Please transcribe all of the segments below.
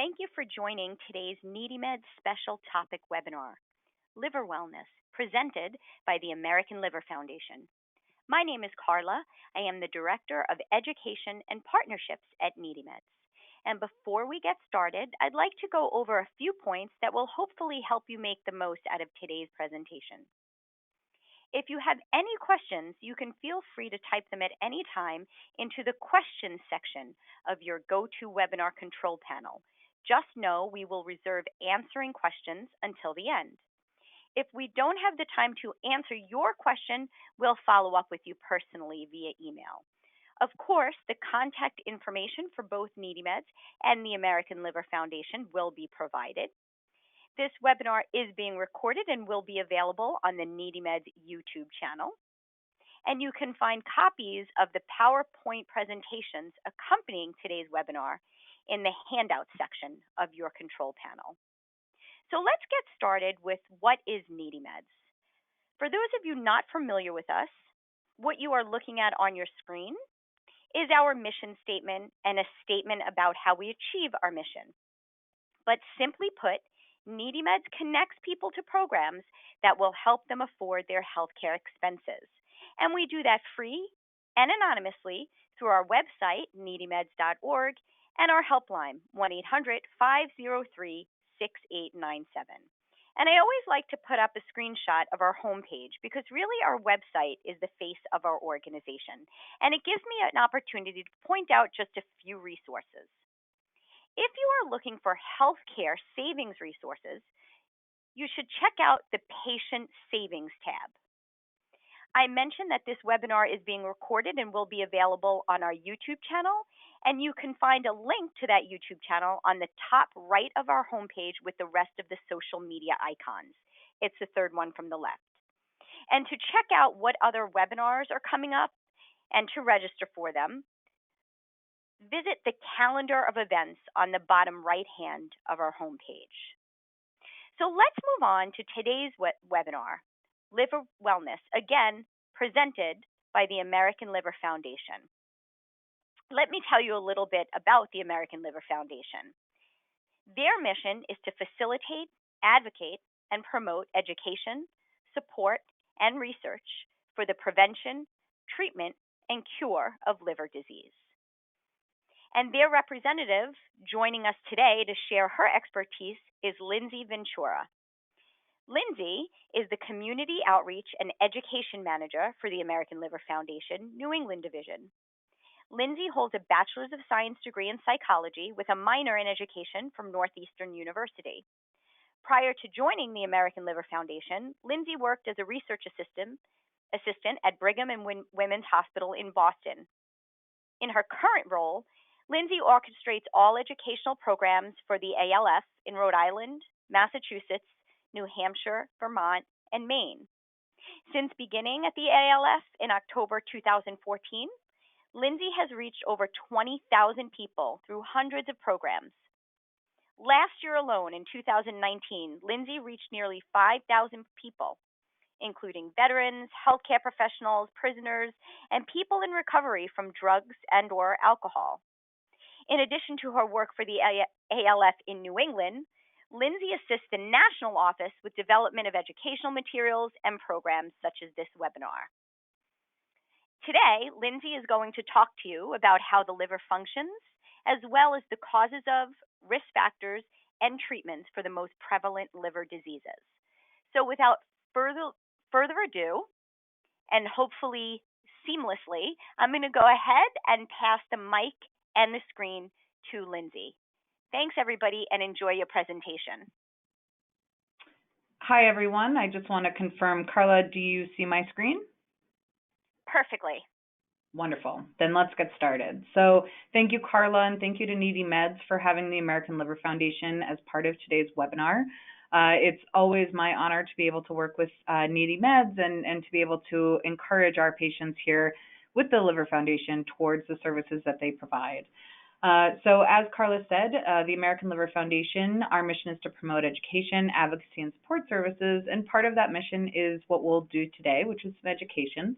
thank you for joining today's NeedyMeds special topic webinar, Liver Wellness, presented by the American Liver Foundation. My name is Carla. I am the Director of Education and Partnerships at NeedyMeds. And before we get started, I'd like to go over a few points that will hopefully help you make the most out of today's presentation. If you have any questions, you can feel free to type them at any time into the questions section of your GoToWebinar control panel. Just know we will reserve answering questions until the end. If we don't have the time to answer your question, we'll follow up with you personally via email. Of course, the contact information for both NeedyMeds and the American Liver Foundation will be provided. This webinar is being recorded and will be available on the NeedyMeds YouTube channel. And you can find copies of the PowerPoint presentations accompanying today's webinar in the handout section of your control panel. So let's get started with what is NeedyMeds. For those of you not familiar with us, what you are looking at on your screen is our mission statement and a statement about how we achieve our mission. But simply put, NeedyMeds connects people to programs that will help them afford their healthcare expenses. And we do that free and anonymously through our website, needymeds.org, and our helpline, 1-800-503-6897. And I always like to put up a screenshot of our homepage because really our website is the face of our organization. And it gives me an opportunity to point out just a few resources. If you are looking for healthcare savings resources, you should check out the Patient Savings tab. I mentioned that this webinar is being recorded and will be available on our YouTube channel, and you can find a link to that YouTube channel on the top right of our homepage with the rest of the social media icons. It's the third one from the left. And to check out what other webinars are coming up and to register for them, visit the calendar of events on the bottom right hand of our homepage. So let's move on to today's webinar, Liver Wellness, again presented by the American Liver Foundation. Let me tell you a little bit about the American Liver Foundation. Their mission is to facilitate, advocate, and promote education, support, and research for the prevention, treatment, and cure of liver disease. And their representative joining us today to share her expertise is Lindsay Ventura. Lindsay is the Community Outreach and Education Manager for the American Liver Foundation, New England Division. Lindsay holds a Bachelor's of Science degree in psychology with a minor in education from Northeastern University. Prior to joining the American Liver Foundation, Lindsay worked as a research assistant at Brigham and Women's Hospital in Boston. In her current role, Lindsay orchestrates all educational programs for the ALF in Rhode Island, Massachusetts, New Hampshire, Vermont, and Maine. Since beginning at the ALF in October 2014, Lindsay has reached over 20,000 people through hundreds of programs. Last year alone, in 2019, Lindsay reached nearly 5,000 people, including veterans, healthcare professionals, prisoners, and people in recovery from drugs and/or alcohol. In addition to her work for the ALF in New England, Lindsay assists the national office with development of educational materials and programs such as this webinar. Today, Lindsay is going to talk to you about how the liver functions, as well as the causes of, risk factors, and treatments for the most prevalent liver diseases. So without further ado, and hopefully seamlessly, I'm going to go ahead and pass the mic and the screen to Lindsay. Thanks, everybody, and enjoy your presentation. Hi, everyone. I just want to confirm, Carla, do you see my screen? Perfectly. Wonderful. Then let's get started. So thank you, Carla, and thank you to NeedyMeds for having the American Liver Foundation as part of today's webinar. It's always my honor to be able to work with NeedyMeds and to be able to encourage our patients here with the Liver Foundation towards the services that they provide. So as Carla said, the American Liver Foundation, our mission is to promote education, advocacy, and support services, and part of that mission is what we'll do today, which is some education.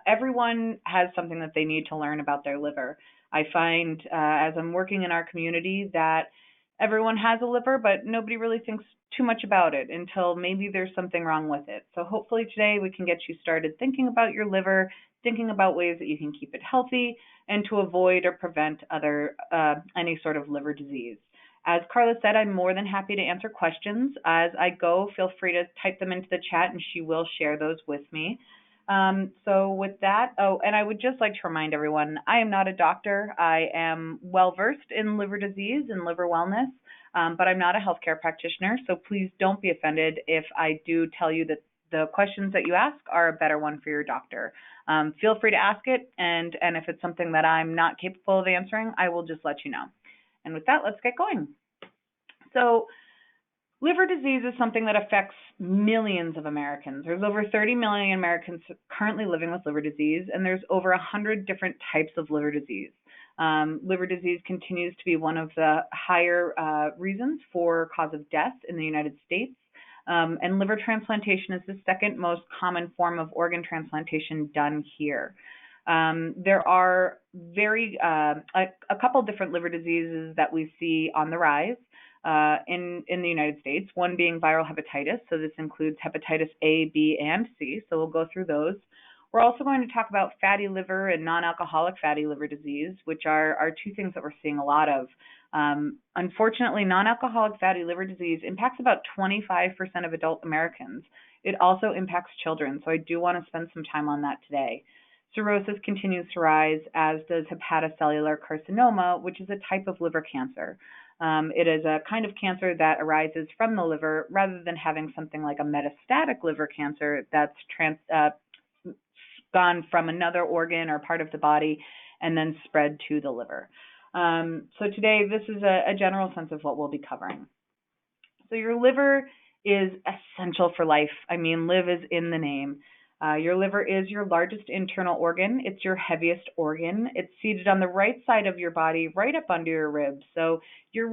Everyone has something that they need to learn about their liver. I find as I'm working in our community that everyone has a liver, but nobody really thinks too much about it until maybe there's something wrong with it. So hopefully today we can get you started thinking about your liver, thinking about ways that you can keep it healthy and to avoid or prevent any sort of liver disease. As Carla said, I'm more than happy to answer questions. As I go, feel free to type them into the chat and she will share those with me. So with that, and I would just like to remind everyone, I am not a doctor. I am well versed in liver disease and liver wellness, but I'm not a healthcare practitioner. So please don't be offended if I do tell you that the questions that you ask are a better one for your doctor. Feel free to ask it, and if it's something that I'm not capable of answering, I will just let you know. And with that, let's get going. So liver disease is something that affects millions of Americans. There's over 30 million Americans currently living with liver disease, and there's over 100 different types of liver disease. Liver disease continues to be one of the higher reasons for cause of death in the United States. And liver transplantation is the second most common form of organ transplantation done here. There are a couple different liver diseases that we see on the rise in the United States, one being viral hepatitis. So this includes hepatitis A, B, and C. So we'll go through those. We're also going to talk about fatty liver and non-alcoholic fatty liver disease, which are two things that we're seeing a lot of. Unfortunately, non-alcoholic fatty liver disease impacts about 25% of adult Americans. It also impacts children, so I do want to spend some time on that today. Cirrhosis continues to rise, as does hepatocellular carcinoma, which is a type of liver cancer. It is a kind of cancer that arises from the liver rather than having something like a metastatic liver cancer that's gone from another organ or part of the body and then spread to the liver. So today, this is a general sense of what we'll be covering. So your liver is essential for life. I mean, live is in the name. Your liver is your largest internal organ. It's your heaviest organ. It's seated on the right side of your body, right up under your ribs. So your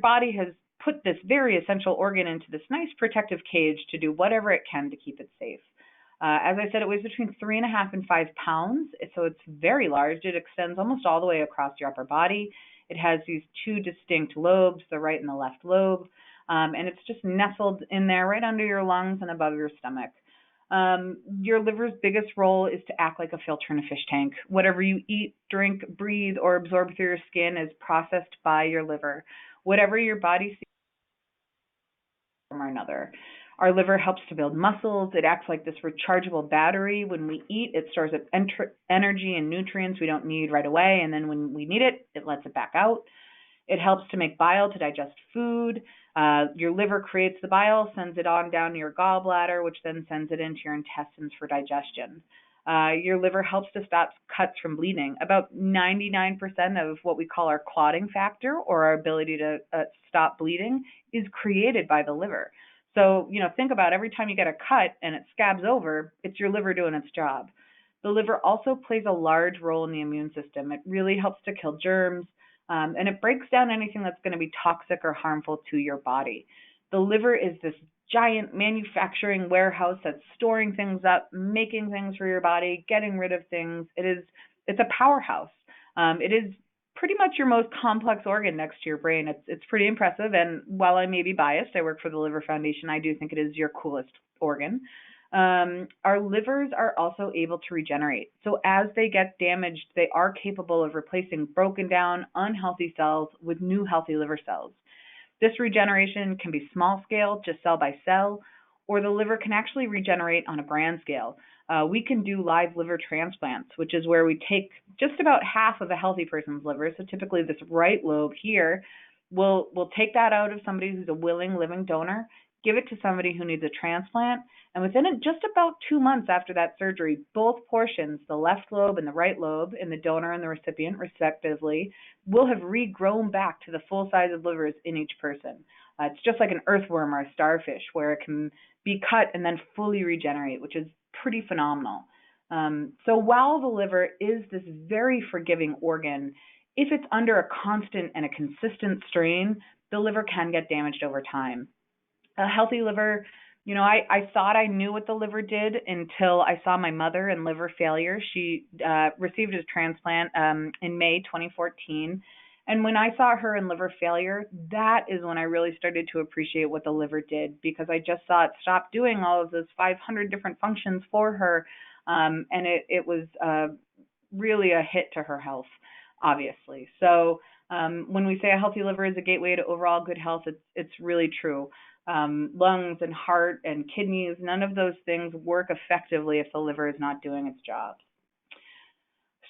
body has put this very essential organ into this nice protective cage to do whatever it can to keep it safe. As I said, it weighs between 3.5 and 5 pounds, so it's very large. It extends almost all the way across your upper body. It has these two distinct lobes, the right and the left lobe, and it's just nestled in there right under your lungs and above your stomach. Your liver's biggest role is to act like a filter in a fish tank. Whatever you eat, drink, breathe, or absorb through your skin is processed by your liver. Whatever your body sees from another. Our liver helps to build muscles. It acts like this rechargeable battery. When we eat, it stores up energy and nutrients we don't need right away, and then when we need it, it lets it back out. It helps to make bile to digest food. Your liver creates the bile, sends it on down to your gallbladder, which then sends it into your intestines for digestion. Your liver helps to stop cuts from bleeding. About 99% of what we call our clotting factor, or our ability to stop bleeding, is created by the liver. So, think about every time you get a cut and it scabs over, it's your liver doing its job. The liver also plays a large role in the immune system. It really helps to kill germs, and it breaks down anything that's going to be toxic or harmful to your body. The liver is this giant manufacturing warehouse that's storing things up, making things for your body, getting rid of things. It's a powerhouse. It is pretty much your most complex organ next to your brain. It's pretty impressive, and while I may be biased, I work for the Liver Foundation, I do think it is your coolest organ. Our livers are also able to regenerate. So as they get damaged, they are capable of replacing broken down, unhealthy cells with new healthy liver cells. This regeneration can be small scale, just cell by cell, or the liver can actually regenerate on a grand scale. We can do live liver transplants, which is where we take just about half of a healthy person's liver. So typically this right lobe here, we'll take that out of somebody who's a willing living donor, give it to somebody who needs a transplant, and within just about 2 months after that surgery, both portions, the left lobe and the right lobe, in the donor and the recipient respectively, will have regrown back to the full size of livers in each person. It's just like an earthworm or a starfish, where it can be cut and then fully regenerate, which is pretty phenomenal. So while the liver is this very forgiving organ, if it's under a constant and a consistent strain, the liver can get damaged over time. A healthy liver, I thought I knew what the liver did until I saw my mother in liver failure. She received a transplant in May 2014, And when I saw her in liver failure, that is when I really started to appreciate what the liver did, because I just saw it stop doing all of those 500 different functions for her. And it was really a hit to her health, obviously. So when we say a healthy liver is a gateway to overall good health, it's really true. Lungs and heart and kidneys, none of those things work effectively if the liver is not doing its job.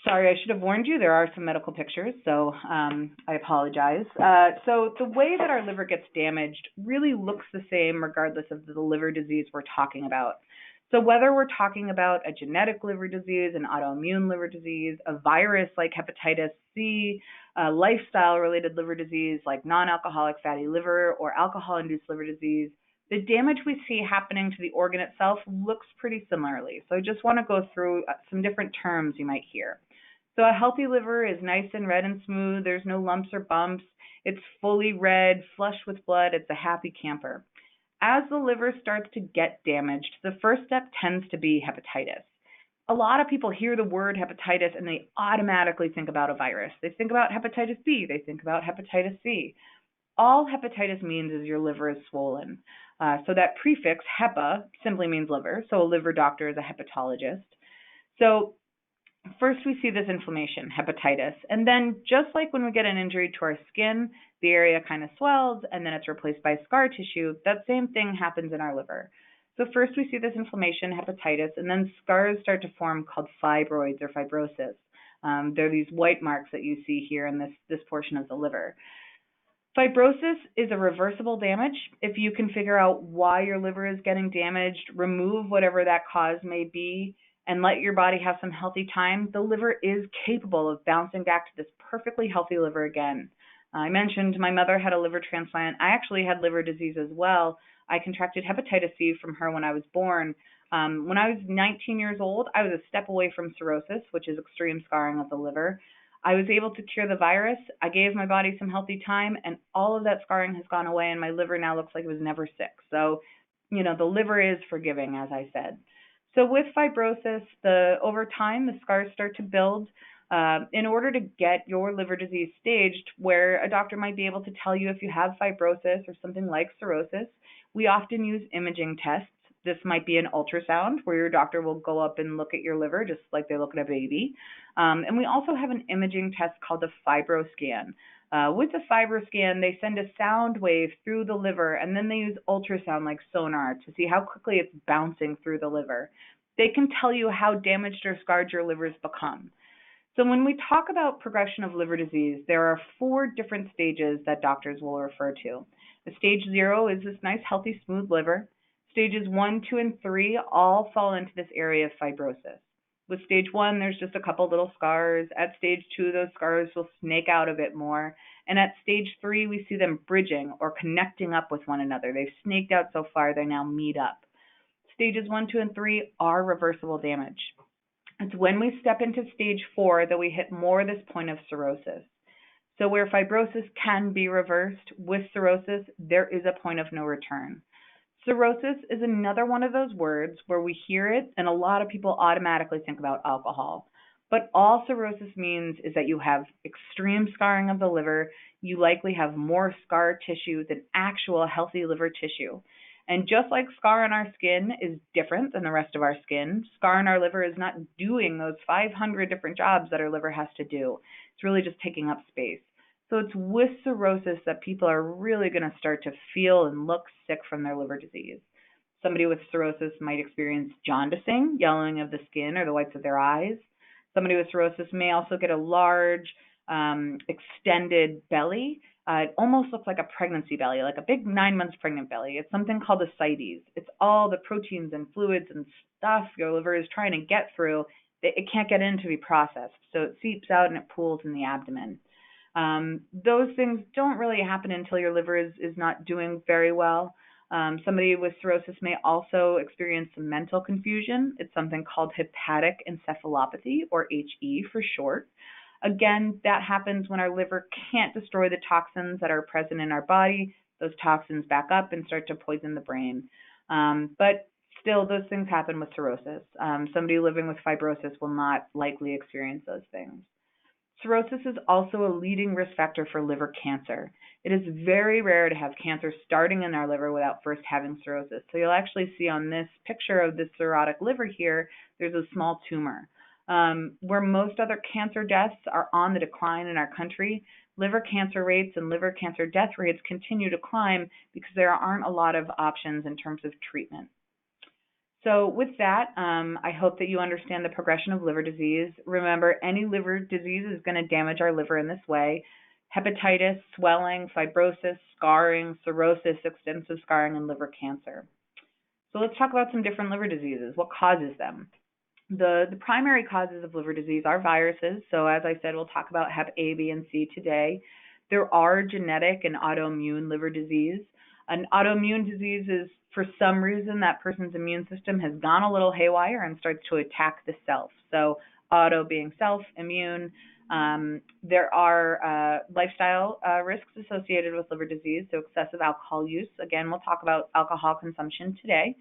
Sorry, I should have warned you. There are some medical pictures, so I apologize. So the way that our liver gets damaged really looks the same regardless of the liver disease we're talking about. So whether we're talking about a genetic liver disease, an autoimmune liver disease, a virus like hepatitis C, a lifestyle-related liver disease like non-alcoholic fatty liver or alcohol-induced liver disease, the damage we see happening to the organ itself looks pretty similarly. So I just want to go through some different terms you might hear. So a healthy liver is nice and red and smooth. There's no lumps or bumps. It's fully red, flush with blood. It's a happy camper. As the liver starts to get damaged, the first step tends to be hepatitis. A lot of people hear the word hepatitis and they automatically think about a virus. They think about hepatitis B. They think about hepatitis C. All hepatitis means is your liver is swollen. So that prefix, hepa, simply means liver. So a liver doctor is a hepatologist. So first we see this inflammation, hepatitis, and then just like when we get an injury to our skin, the area kind of swells and then it's replaced by scar tissue. That same thing happens in our liver. So first we see this inflammation, hepatitis, and then scars start to form called fibroids or fibrosis. They're these white marks that you see here in this portion of the liver. Fibrosis is a reversible damage. If you can figure out why your liver is getting damaged, remove whatever that cause may be, and let your body have some healthy time, the liver is capable of bouncing back to this perfectly healthy liver again. I mentioned my mother had a liver transplant. I actually had liver disease as well. I contracted hepatitis C from her when I was born. When I was 19 years old, I was a step away from cirrhosis, which is extreme scarring of the liver. I was able to cure the virus. I gave my body some healthy time, and all of that scarring has gone away, and my liver now looks like it was never sick. So, the liver is forgiving, as I said. So with fibrosis, over time, the scars start to build. In order to get your liver disease staged, where a doctor might be able to tell you if you have fibrosis or something like cirrhosis, we often use imaging tests. This might be an ultrasound where your doctor will go up and look at your liver just like they look at a baby. And we also have an imaging test called the fibroscan. With the fibroscan, they send a sound wave through the liver, and then they use ultrasound like sonar to see how quickly it's bouncing through the liver. They can tell you how damaged or scarred your liver's become. So when we talk about progression of liver disease, there are 4 different stages that doctors will refer to. The stage 0 is this nice, healthy, smooth liver. Stages 1, 2, and 3 all fall into this area of fibrosis. With stage 1, there's just a couple little scars. At stage 2, those scars will snake out a bit more. And at stage 3, we see them bridging or connecting up with one another. They've snaked out so far, they now meet up. Stages 1, 2, and 3 are reversible damage. It's when we step into stage 4 that we hit more this point of cirrhosis. So where fibrosis can be reversed, with cirrhosis, there is a point of no return. Cirrhosis is another one of those words where we hear it and a lot of people automatically think about alcohol. But all cirrhosis means is that you have extreme scarring of the liver. You likely have more scar tissue than actual healthy liver tissue. And just like scar on our skin is different than the rest of our skin, scar on our liver is not doing those 500 different jobs that our liver has to do. It's really just taking up space. So it's with cirrhosis that people are really going to start to feel and look sick from their liver disease. Somebody with cirrhosis might experience jaundicing, yellowing of the skin or the whites of their eyes. Somebody with cirrhosis may also get a large, extended belly. It almost looks like a pregnancy belly, like a big 9 months pregnant belly. It's something called ascites. It's all the proteins and fluids and stuff your liver is trying to get through. It can't get in to be processed. So it seeps out and it pools in the abdomen. Those things don't really happen until your liver is not doing very well. Somebody with cirrhosis may also experience some mental confusion. It's something called hepatic encephalopathy, or HE for short. Again, that happens when our liver can't destroy the toxins that are present in our body. Those toxins back up and start to poison the brain. But still, those things happen with cirrhosis. Somebody living with fibrosis will not likely experience those things. Cirrhosis is also a leading risk factor for liver cancer. It is very rare to have cancer starting in our liver without first having cirrhosis. So you'll actually see on this picture of this cirrhotic liver here, there's a small tumor. Where most other cancer deaths are on the decline in our country, liver cancer rates and liver cancer death rates continue to climb because there aren't a lot of options in terms of treatment. So with that, I hope that you understand the progression of liver disease. Remember, any liver disease is going to damage our liver in this way: hepatitis, swelling, fibrosis, scarring, cirrhosis, extensive scarring, and liver cancer. So let's talk about some different liver diseases. What causes them? The primary causes of liver disease are viruses. So as I said, we'll talk about Hep A, B, and C today. There are genetic and autoimmune liver disease. An autoimmune disease is, for some reason, that person's immune system has gone a little haywire and starts to attack the self. So auto being self, immune. There are lifestyle risks associated with liver disease, so excessive alcohol use. Again, we'll talk about alcohol consumption today.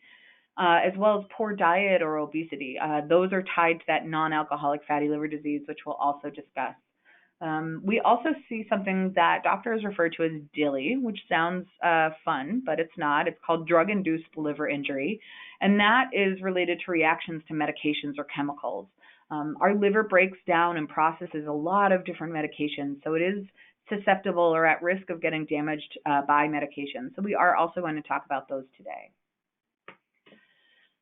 As well as poor diet or obesity. Those are tied to that non-alcoholic fatty liver disease, which we'll also discuss. We also see something that doctors refer to as DILI, which sounds fun, but it's not. It's called drug-induced liver injury, and that is related to reactions to medications or chemicals. Our liver breaks down and processes a lot of different medications, so it is susceptible or at risk of getting damaged by medications. So we are also going to talk about those today.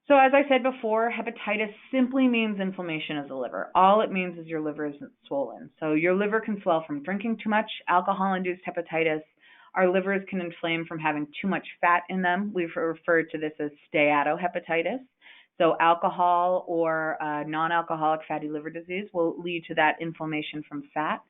So as I said before, hepatitis simply means inflammation of the liver. All it means is your liver isn't swollen. So your liver can swell from drinking too much, alcohol-induced hepatitis. Our livers can inflame from having too much fat in them. We've referred to this as steatohepatitis. So alcohol or non-alcoholic fatty liver disease will lead to that inflammation from fat.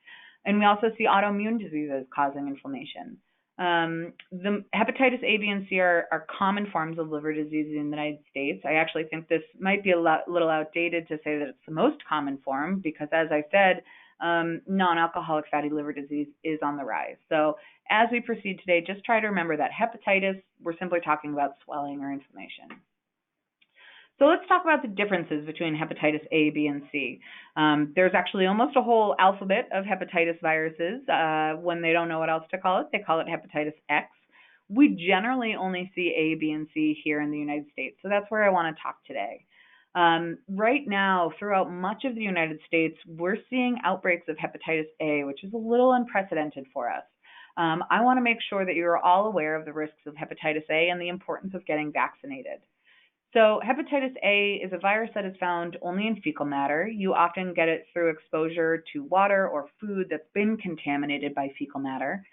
And we also see autoimmune diseases causing inflammation. The hepatitis A, B, and C are common forms of liver disease in the United States. I actually think this might be a little outdated to say that it's the most common form because, as I said, non-alcoholic fatty liver disease is on the rise. So as we proceed today, just try to remember that hepatitis, we're simply talking about swelling or inflammation. So let's talk about the differences between hepatitis A, B, and C. There's actually almost a whole alphabet of hepatitis viruses. When they don't know what else to call it, they call it hepatitis X. We generally only see A, B, and C here in the United States, so that's where I want to talk today. Right now, throughout much of the United States, we're seeing outbreaks of hepatitis A, which is a little unprecedented for us. I want to make sure that you're all aware of the risks of hepatitis A and the importance of getting vaccinated. So hepatitis A is a virus that is found only in fecal matter. You often get it through exposure to water or food that's been contaminated by fecal matter.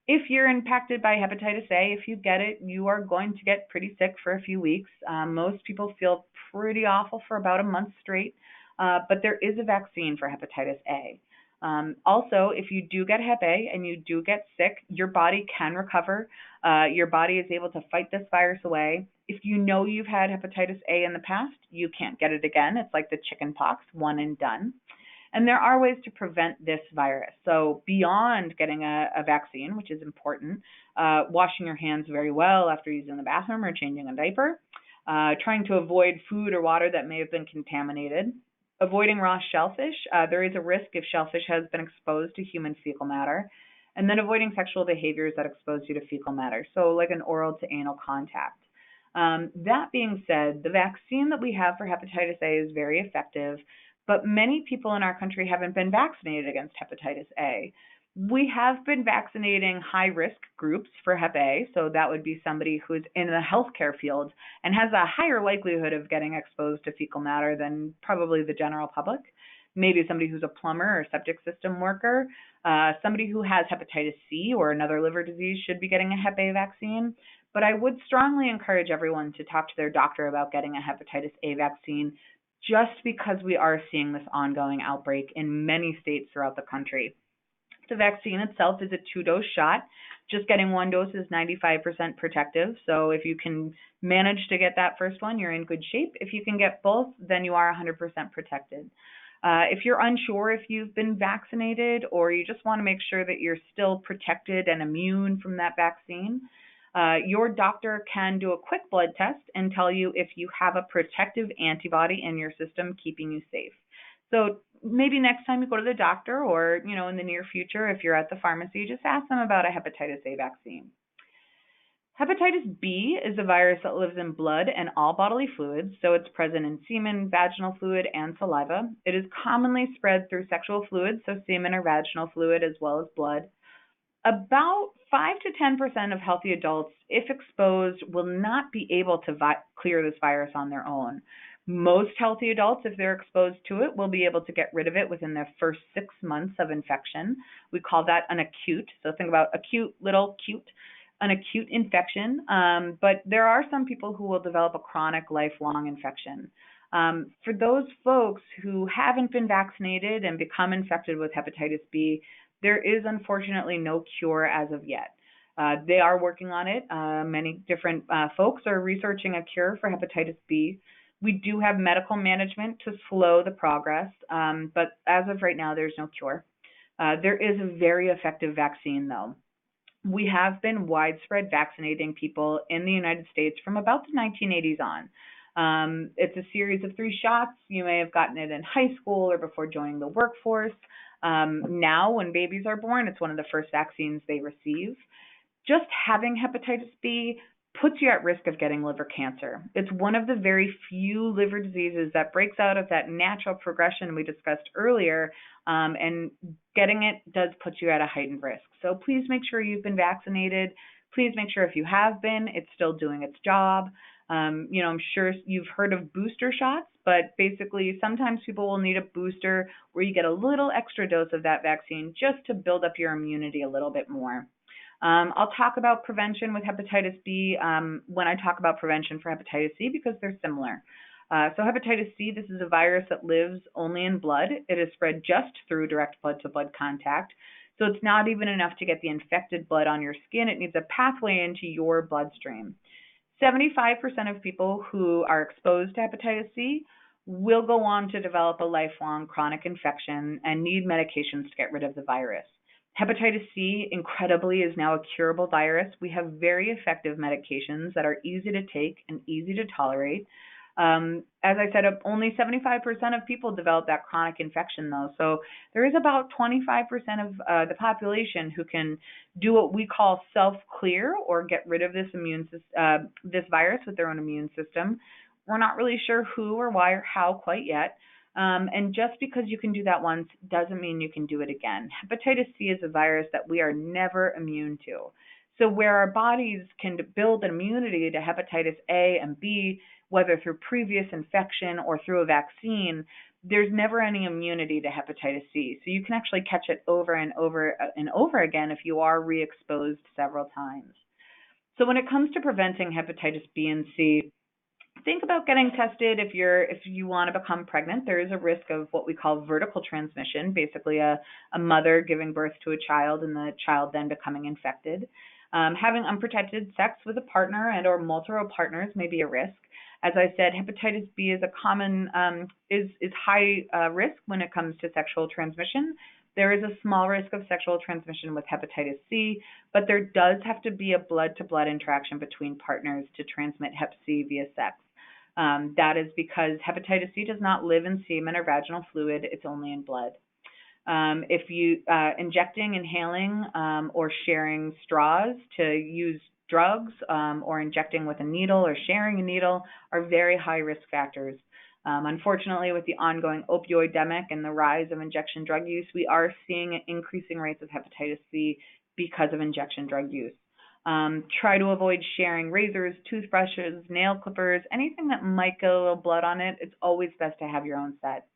If you're impacted by hepatitis A, if you get it, you are going to get pretty sick for a few weeks. Most people feel pretty awful for about a month straight, but there is a vaccine for hepatitis A. Also, if you do get Hep A and you do get sick, your body can recover. Your body is able to fight this virus away. If you know you've had hepatitis A in the past, you can't get it again. It's like the chicken pox, one and done. And there are ways to prevent this virus. So beyond getting a vaccine, which is important, washing your hands very well after using the bathroom or changing a diaper, trying to avoid food or water that may have been contaminated, avoiding raw shellfish. There is a risk if shellfish has been exposed to human fecal matter, and then avoiding sexual behaviors that expose you to fecal matter, so like an oral to anal contact. That being said, the vaccine that we have for hepatitis A is very effective, but many people in our country haven't been vaccinated against hepatitis A. We have been vaccinating high-risk groups for Hep A, so that would be somebody who's in the healthcare field and has a higher likelihood of getting exposed to fecal matter than probably the general public. Maybe somebody who's a plumber or septic system worker, somebody who has hepatitis C or another liver disease should be getting a Hep A vaccine. But I would strongly encourage everyone to talk to their doctor about getting a hepatitis A vaccine just because we are seeing this ongoing outbreak in many states throughout the country. The vaccine itself is a 2-dose shot. Just getting 1 dose is 95% protective. So if you can manage to get that first one, you're in good shape. If you can get both, then you are 100% protected. If you're unsure if you've been vaccinated or you just want to make sure that you're still protected and immune from that vaccine, your doctor can do a quick blood test and tell you if you have a protective antibody in your system keeping you safe. So maybe next time you go to the doctor or, in the near future, if you're at the pharmacy, just ask them about a hepatitis A vaccine. Hepatitis B is a virus that lives in blood and all bodily fluids, so it's present in semen, vaginal fluid, and saliva. It is commonly spread through sexual fluids, so semen or vaginal fluid, as well as blood. About 5 to 10% of healthy adults, if exposed, will not be able to clear this virus on their own. Most healthy adults, if they're exposed to it, will be able to get rid of it within their first 6 months of infection. We call that an acute. So think about acute, little cute, an acute infection. But there are some people who will develop a chronic, lifelong infection. For those folks who haven't been vaccinated and become infected with hepatitis B, there is unfortunately no cure as of yet. They are working on it. Many different folks are researching a cure for hepatitis B. We do have medical management to slow the progress, but as of right now, there's no cure. There is a very effective vaccine, though. We have been widespread vaccinating people in the United States from about the 1980s on. It's a series of 3 shots. You may have gotten it in high school or before joining the workforce. Now, when babies are born, it's one of the first vaccines they receive. Just having hepatitis B puts you at risk of getting liver cancer. It's one of the very few liver diseases that breaks out of that natural progression we discussed earlier, and getting it does put you at a heightened risk. So please make sure you've been vaccinated. Please make sure if you have been, it's still doing its job. I'm sure you've heard of booster shots, but basically sometimes people will need a booster where you get a little extra dose of that vaccine just to build up your immunity a little bit more. I'll talk about prevention with hepatitis B when I talk about prevention for hepatitis C because they're similar. So hepatitis C, this is a virus that lives only in blood. It is spread just through direct blood-to-blood contact. So it's not even enough to get the infected blood on your skin. It needs a pathway into your bloodstream. 75% of people who are exposed to hepatitis C will go on to develop a lifelong chronic infection and need medications to get rid of the virus. Hepatitis C, incredibly, is now a curable virus. We have very effective medications that are easy to take and easy to tolerate. As I said, only 75% of people develop that chronic infection, though. So there is about 25% of the population who can do what we call self-clear or get rid of this virus with their own immune system. We're not really sure who or why or how quite yet. And just because you can do that once doesn't mean you can do it again. Hepatitis C is a virus that we are never immune to. So where our bodies can build an immunity to hepatitis A and B, whether through previous infection or through a vaccine, there's never any immunity to hepatitis C. So you can actually catch it over and over and over again if you are re-exposed several times. So when it comes to preventing hepatitis B and C, think about getting tested if you want to become pregnant. There is a risk of what we call vertical transmission, basically a mother giving birth to a child and the child then becoming infected. Having unprotected sex with a partner and or multiple partners may be a risk. As I said, hepatitis B is a common is high risk when it comes to sexual transmission. There is a small risk of sexual transmission with hepatitis C, but there does have to be a blood-to-blood interaction between partners to transmit hep C via sex. That is because hepatitis C does not live in semen or vaginal fluid. It's only in blood. If you injecting, inhaling, or sharing straws to use drugs or injecting with a needle or sharing a needle are very high risk factors. Unfortunately, with the ongoing opioidemic and the rise of injection drug use, we are seeing increasing rates of hepatitis C because of injection drug use. Try to avoid sharing razors, toothbrushes, nail clippers, anything that might get a little blood on it. It's always best to have your own set.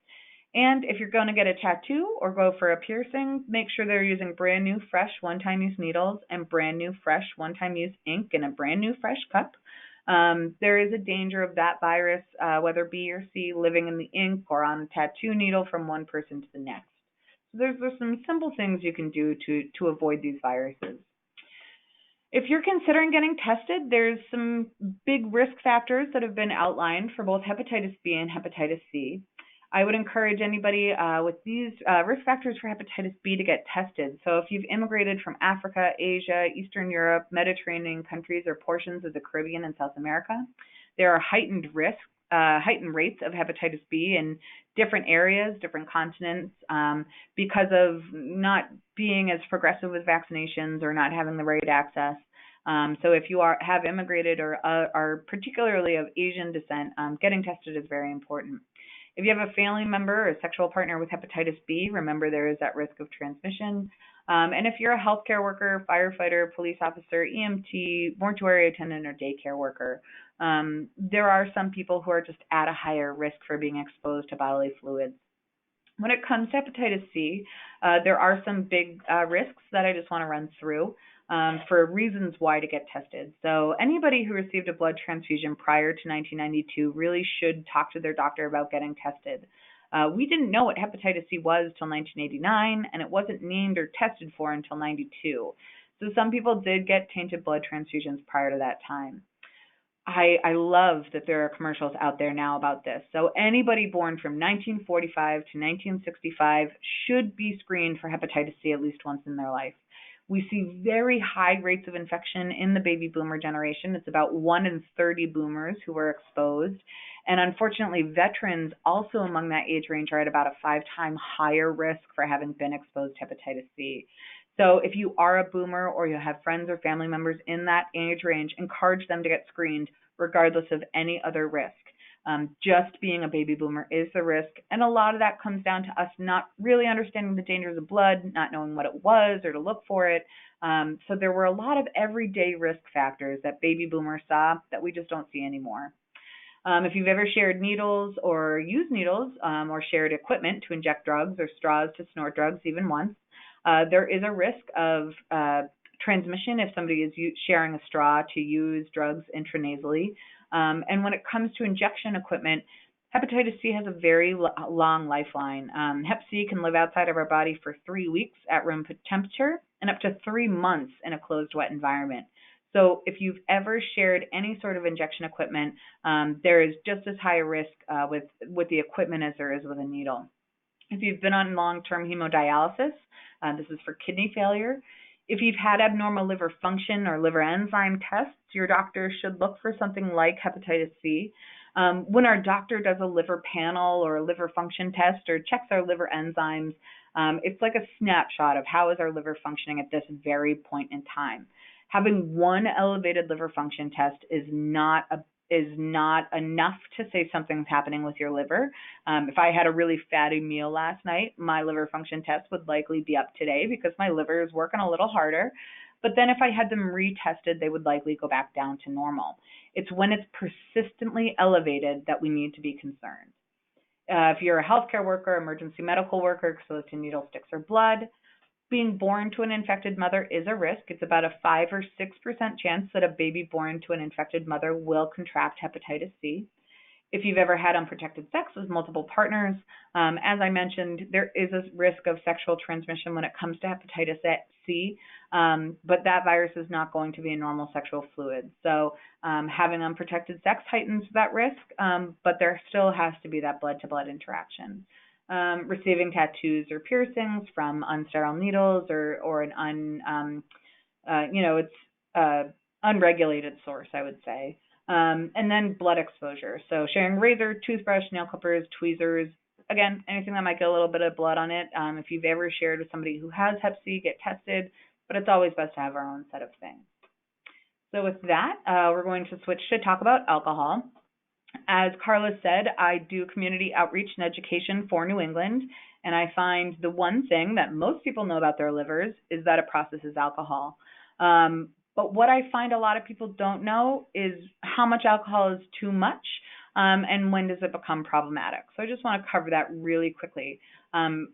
And if you're going to get a tattoo or go for a piercing, make sure they're using brand new, fresh, one-time use needles and brand new, fresh, one-time use ink in a brand new, fresh cup. There is a danger of that virus, whether B or C, living in the ink or on a tattoo needle from one person to the next. So there's some simple things you can do to avoid these viruses. If you're considering getting tested, there's some big risk factors that have been outlined for both hepatitis B and hepatitis C. I would encourage anybody with these risk factors for hepatitis B to get tested. So if you've immigrated from Africa, Asia, Eastern Europe, Mediterranean countries, or portions of the Caribbean and South America, there are heightened risks heightened rates of hepatitis B in different areas, different continents, because of not being as progressive with vaccinations or not having the right access. So if you have immigrated or are particularly of Asian descent, getting tested is very important. If you have a family member or a sexual partner with hepatitis B, remember there is that risk of transmission. And if you're a healthcare worker, firefighter, police officer, EMT, mortuary attendant, or daycare worker, there are some people who are just at a higher risk for being exposed to bodily fluids. When it comes to hepatitis C, there are some big risks that I just want to run through for reasons why to get tested. So anybody who received a blood transfusion prior to 1992 really should talk to their doctor about getting tested. We didn't know what hepatitis C was till 1989, and it wasn't named or tested for until 92. So some people did get tainted blood transfusions prior to that time. I love that there are commercials out there now about this. So anybody born from 1945 to 1965 should be screened for hepatitis C at least once in their life. We see very high rates of infection in the baby boomer generation. It's about 1 in 30 boomers who were exposed. And unfortunately, veterans also among that age range are at about a 5-time higher risk for having been exposed to hepatitis C. So if you are a boomer or you have friends or family members in that age range, encourage them to get screened regardless of any other risk. Just being a baby boomer is the risk, and a lot of that comes down to us not really understanding the dangers of blood, not knowing what it was or to look for it. So there were a lot of everyday risk factors that baby boomers saw that we just don't see anymore. If you've ever shared needles or used needles or shared equipment to inject drugs or straws to snort drugs even once, there is a risk of transmission if somebody is sharing a straw to use drugs intranasally. And when it comes to injection equipment, hepatitis C has a very long lifeline. Hep C can live outside of our body for 3 weeks at room temperature and up to 3 months in a closed, wet environment. So if you've ever shared any sort of injection equipment, there is just as high a risk with the equipment as there is with a needle. If you've been on long-term hemodialysis, this is for kidney failure. If you've had abnormal liver function or liver enzyme tests, your doctor should look for something like hepatitis C. When our doctor does a liver panel or a liver function test or checks our liver enzymes, it's like a snapshot of how is our liver functioning at this very point in time. Having one elevated liver function test is not enough to say something's happening with your liver. If I had a really fatty meal last night, my liver function test would likely be up today because my liver is working a little harder. But then if I had them retested, they would likely go back down to normal. It's when it's persistently elevated that we need to be concerned. If you're a healthcare worker, emergency medical worker, exposed to needle sticks or blood, being born to an infected mother is a risk. It's about a 5 or 6% chance that a baby born to an infected mother will contract hepatitis C. If you've ever had unprotected sex with multiple partners, as I mentioned, there is a risk of sexual transmission when it comes to hepatitis C, but that virus is not going to be a normal sexual fluid. So having unprotected sex heightens that risk, but there still has to be that blood-to-blood interaction. Receiving tattoos or piercings from unsterile needles or an unregulated source, I would say. And then blood exposure. So sharing razor, toothbrush, nail clippers, tweezers, again, anything that might get a little bit of blood on it. If you've ever shared with somebody who has hep C, get tested, but it's always best to have our own set of things. So with that, we're going to switch to talk about alcohol. As Carla said, I do community outreach and education for New England, and I find the one thing that most people know about their livers is that it processes alcohol. But what I find a lot of people don't know is how much alcohol is too much, and when does it become problematic. So I just want to cover that really quickly.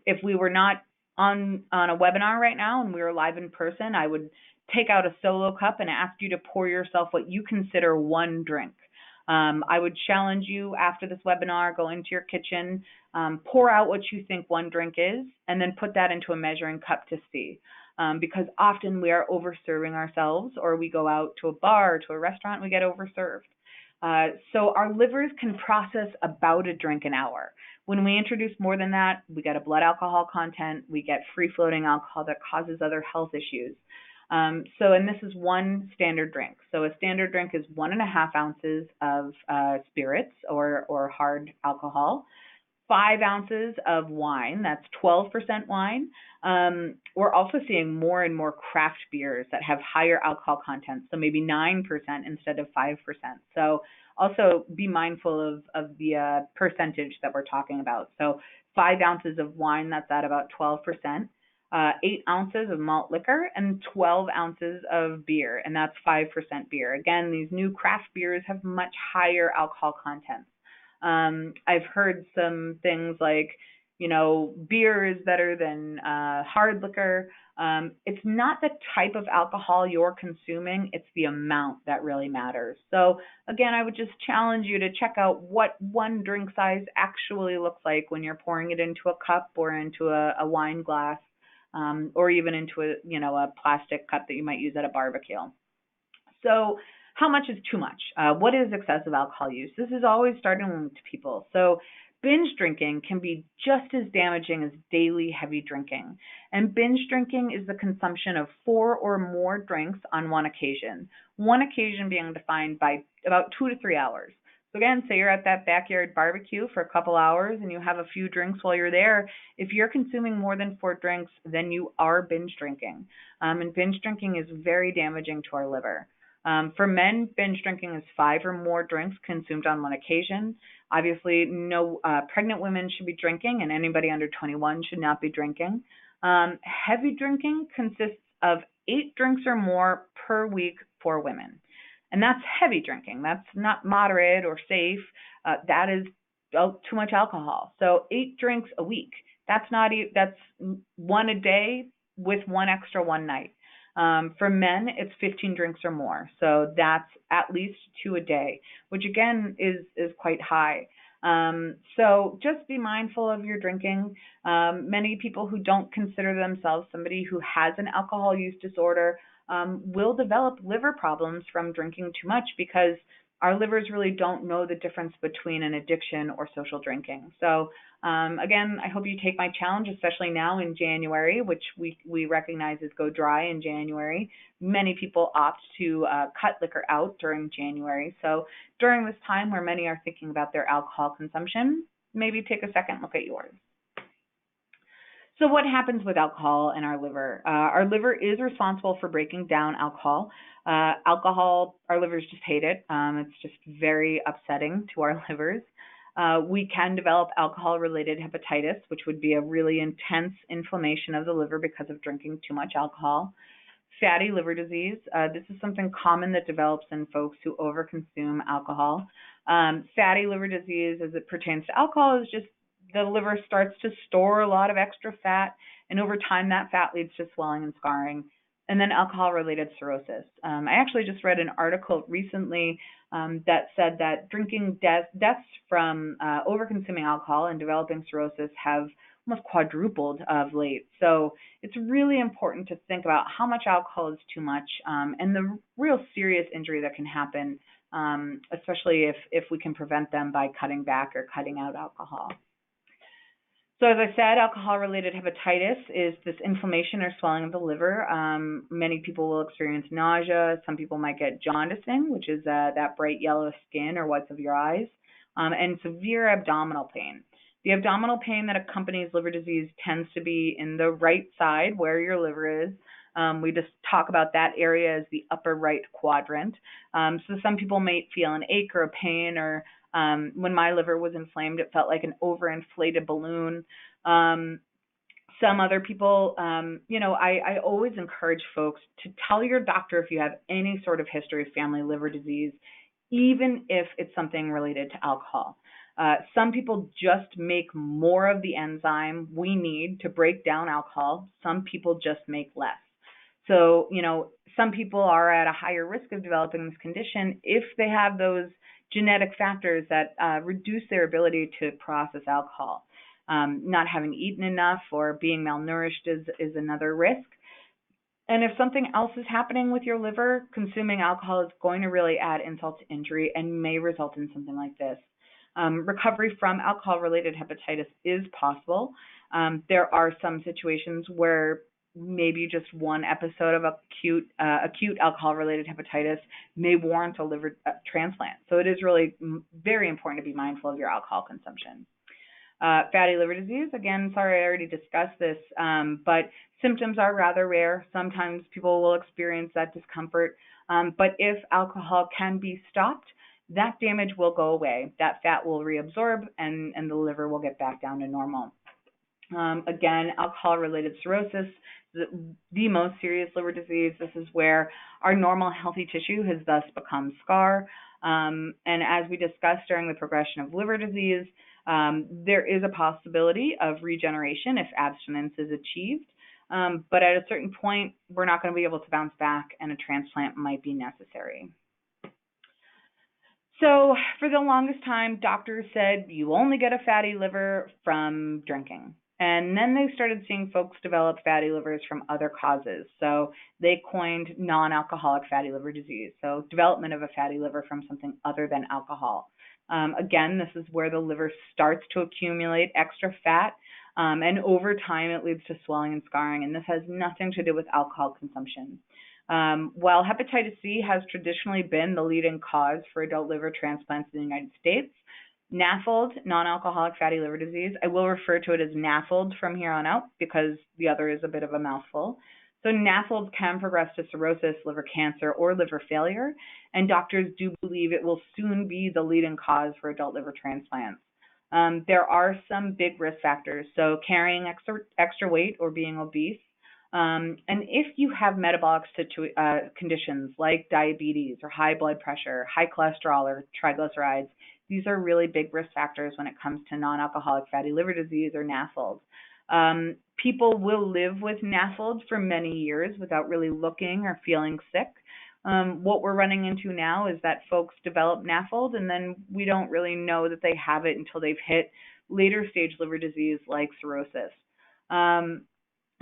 If we were not on a webinar right now and we were live in person, I would take out a solo cup and ask you to pour yourself what you consider one drink. I would challenge you after this webinar, go into your kitchen, pour out what you think one drink is, and then put that into a measuring cup to see. Because often we are overserving ourselves, or we go out to a bar or to a restaurant and we get overserved. So our livers can process about a drink an hour. When we introduce more than that, we get a blood alcohol content, we get free-floating alcohol that causes other health issues. And this is one standard drink. So a standard drink is 1.5 ounces of spirits or hard alcohol, 5 ounces of wine, that's 12% wine. We're also seeing more and more craft beers that have higher alcohol content, so maybe 9% instead of 5%. So also be mindful of the percentage that we're talking about. So 5 ounces of wine, that's at about 12%. 8 ounces of malt liquor and 12 ounces of beer, and that's 5% beer. Again, these new craft beers have much higher alcohol content. I've heard some things like, beer is better than hard liquor. It's not the type of alcohol you're consuming, it's the amount that really matters. So again, I would just challenge you to check out what one drink size actually looks like when you're pouring it into a cup or into a wine glass, or even into a plastic cup that you might use at a barbecue. So how much is too much? What is excessive alcohol use? This is always starting to people. So binge drinking can be just as damaging as daily heavy drinking. And binge drinking is the consumption of 4 or more drinks on one occasion being defined by about 2 to 3 hours. So again, say you're at that backyard barbecue for a couple hours and you have a few drinks while you're there. If you're consuming more than 4 drinks, then you are binge drinking. And binge drinking is very damaging to our liver. For men, binge drinking is 5 or more drinks consumed on one occasion. Obviously, no pregnant women should be drinking, and anybody under 21 should not be drinking. Heavy drinking consists of 8 drinks or more per week for women. And that's heavy drinking. That's not moderate or safe. That is too much alcohol. So 8 drinks a week. That's one a day with one extra one night. For men, it's 15 drinks or more. So that's at least 2 a day, which again is quite high. So just be mindful of your drinking. Many people who don't consider themselves somebody who has an alcohol use disorder will develop liver problems from drinking too much because our livers really don't know the difference between an addiction or social drinking. So again, I hope you take my challenge, especially now in January, which we recognize as go dry in January. Many people opt to cut liquor out during January. So during this time where many are thinking about their alcohol consumption, maybe take a second look at yours. So what happens with alcohol in our liver? Our liver is responsible for breaking down alcohol. Our livers just hate it. It's just very upsetting to our livers. We can develop alcohol-related hepatitis, which would be a really intense inflammation of the liver because of drinking too much alcohol. Fatty liver disease. This is something common that develops in folks who overconsume alcohol. Fatty liver disease, as it pertains to alcohol, is just the liver starts to store a lot of extra fat, and over time that fat leads to swelling and scarring. And then alcohol-related cirrhosis. I actually just read an article recently that said that drinking deaths from overconsuming alcohol and developing cirrhosis have almost quadrupled of late. So it's really important to think about how much alcohol is too much and the real serious injury that can happen, especially if we can prevent them by cutting back or cutting out alcohol. So as I said, alcohol-related hepatitis is this inflammation or swelling of the liver. Many people will experience nausea. Some people might get jaundicing, which is that bright yellow skin or whites of your eyes, and severe abdominal pain. The abdominal pain that accompanies liver disease tends to be in the right side where your liver is. We just talk about that area as the upper right quadrant. So some people may feel an ache or a pain, or when my liver was inflamed, it felt like an overinflated balloon. Some other people, I always encourage folks to tell your doctor if you have any sort of history of family liver disease, even if it's something related to alcohol. Some people just make more of the enzyme we need to break down alcohol. Some people just make less. So, some people are at a higher risk of developing this condition if they have those genetic factors that reduce their ability to process alcohol. Not having eaten enough or being malnourished is another risk. And if something else is happening with your liver, consuming alcohol is going to really add insult to injury and may result in something like this. Recovery from alcohol-related hepatitis is possible. There are some situations where maybe just one episode of acute alcohol-related hepatitis may warrant a liver transplant. So it is really very important to be mindful of your alcohol consumption. Fatty liver disease, again, sorry, I already discussed this, but symptoms are rather rare. Sometimes people will experience that discomfort, but if alcohol can be stopped, that damage will go away. That fat will reabsorb, and the liver will get back down to normal. Again, alcohol-related cirrhosis, the most serious liver disease. This is where our normal healthy tissue has thus become scar. And as we discussed during the progression of liver disease, there is a possibility of regeneration if abstinence is achieved. But at a certain point, we're not going to be able to bounce back, and a transplant might be necessary. So for the longest time, doctors said you only get a fatty liver from drinking. And then they started seeing folks develop fatty livers from other causes. So they coined non-alcoholic fatty liver disease. So development of a fatty liver from something other than alcohol. Again, this is where the liver starts to accumulate extra fat. And over time, it leads to swelling and scarring. And this has nothing to do with alcohol consumption. While hepatitis C has traditionally been the leading cause for adult liver transplants in the United States, NAFLD, non-alcoholic fatty liver disease, I will refer to it as NAFLD from here on out because the other is a bit of a mouthful. So NAFLD can progress to cirrhosis, liver cancer, or liver failure, and doctors do believe it will soon be the leading cause for adult liver transplants. There are some big risk factors, so carrying extra weight or being obese, and if you have metabolic conditions like diabetes or high blood pressure, high cholesterol, or triglycerides, these are really big risk factors when it comes to non-alcoholic fatty liver disease or NAFLD. People will live with NAFLD for many years without really looking or feeling sick. What we're running into now is that folks develop NAFLD and then we don't really know that they have it until they've hit later stage liver disease like cirrhosis.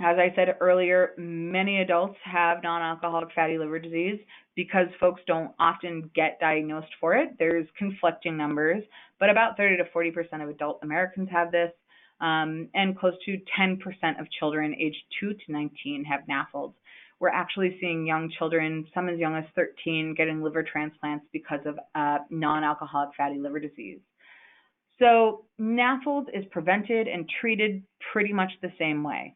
As I said earlier, many adults have non-alcoholic fatty liver disease because folks don't often get diagnosed for it. There's conflicting numbers, but about 30 to 40% of adult Americans have this, and close to 10% of children aged 2 to 19 have NAFLD. We're actually seeing young children, some as young as 13, getting liver transplants because of non-alcoholic fatty liver disease. So NAFLD is prevented and treated pretty much the same way.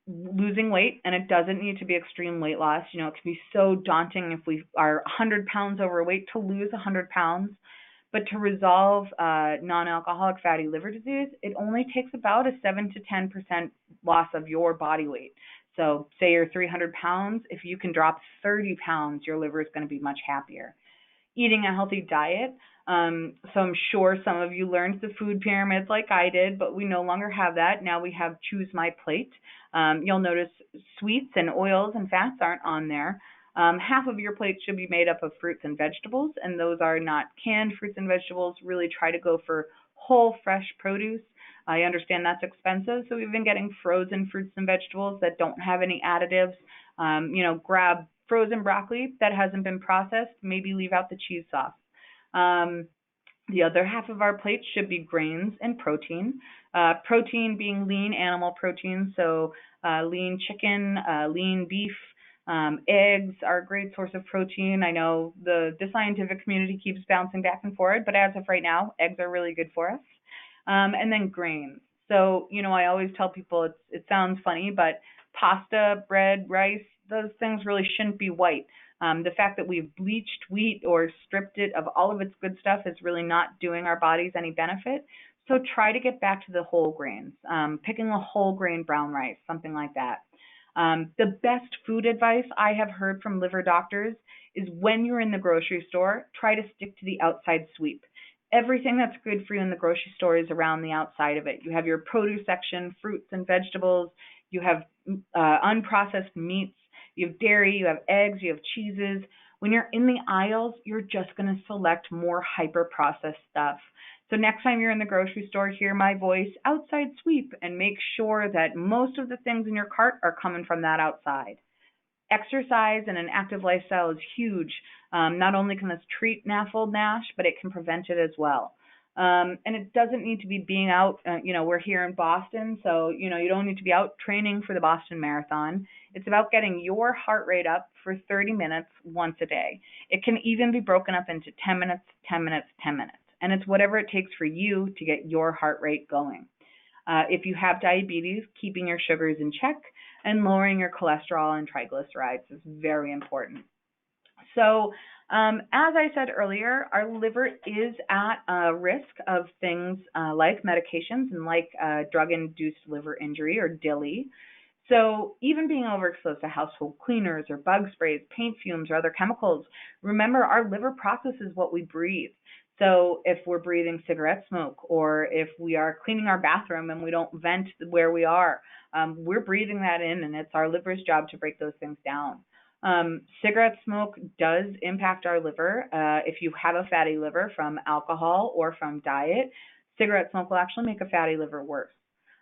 Losing weight, and it doesn't need to be extreme weight loss. You know, it can be so daunting if we are 100 pounds overweight to lose 100 pounds. But to resolve non-alcoholic fatty liver disease, it only takes about a 7 to 10% loss of your body weight. So say you're 300 pounds, if you can drop 30 pounds, your liver is going to be much happier. Eating a healthy diet. So I'm sure some of you learned the food pyramids like I did, but we no longer have that. Now we have Choose My Plate. You'll notice sweets and oils and fats aren't on there. Half of your plate should be made up of fruits and vegetables, and those are not canned fruits and vegetables. Really try to go for whole, fresh produce. I understand that's expensive, so we've been getting frozen fruits and vegetables that don't have any additives. Grab frozen broccoli that hasn't been processed, maybe leave out the cheese sauce. The other half of our plate should be grains and protein. Protein being lean animal protein, so lean chicken, lean beef. Eggs are a great source of protein. I know the scientific community keeps bouncing back and forth, but as of right now, eggs are really good for us. And then grains. So, I always tell people it sounds funny, but pasta, bread, rice, those things really shouldn't be white. The fact that we've bleached wheat or stripped it of all of its good stuff is really not doing our bodies any benefit. So try to get back to the whole grains, picking a whole grain brown rice, something like that. The best food advice I have heard from liver doctors is when you're in the grocery store, try to stick to the outside sweep. Everything that's good for you in the grocery store is around the outside of it. You have your produce section, fruits and vegetables. You have unprocessed meats. You have dairy. You have eggs. You have cheeses. When you're in the aisles, you're just going to select more hyper-processed stuff. So next time you're in the grocery store, hear my voice, outside sweep, and make sure that most of the things in your cart are coming from that outside. Exercise and an active lifestyle is huge. Not only can this treat NAFLD NASH, but it can prevent it as well. And it doesn't need to be being out, we're here in Boston, so, you don't need to be out training for the Boston Marathon. It's about getting your heart rate up for 30 minutes once a day. It can even be broken up into 10 minutes, 10 minutes, 10 minutes. And it's whatever it takes for you to get your heart rate going. If you have diabetes, keeping your sugars in check and lowering your cholesterol and triglycerides is very important. So, as I said earlier, our liver is at risk of things like medications and like drug-induced liver injury or DILI. So, even being overexposed to household cleaners or bug sprays, paint fumes, or other chemicals, remember our liver processes what we breathe. So, if we're breathing cigarette smoke or if we are cleaning our bathroom and we don't vent where we are, we're breathing that in, and it's our liver's job to break those things down. Cigarette smoke does impact our liver. If you have a fatty liver from alcohol or from diet, cigarette smoke will actually make a fatty liver worse.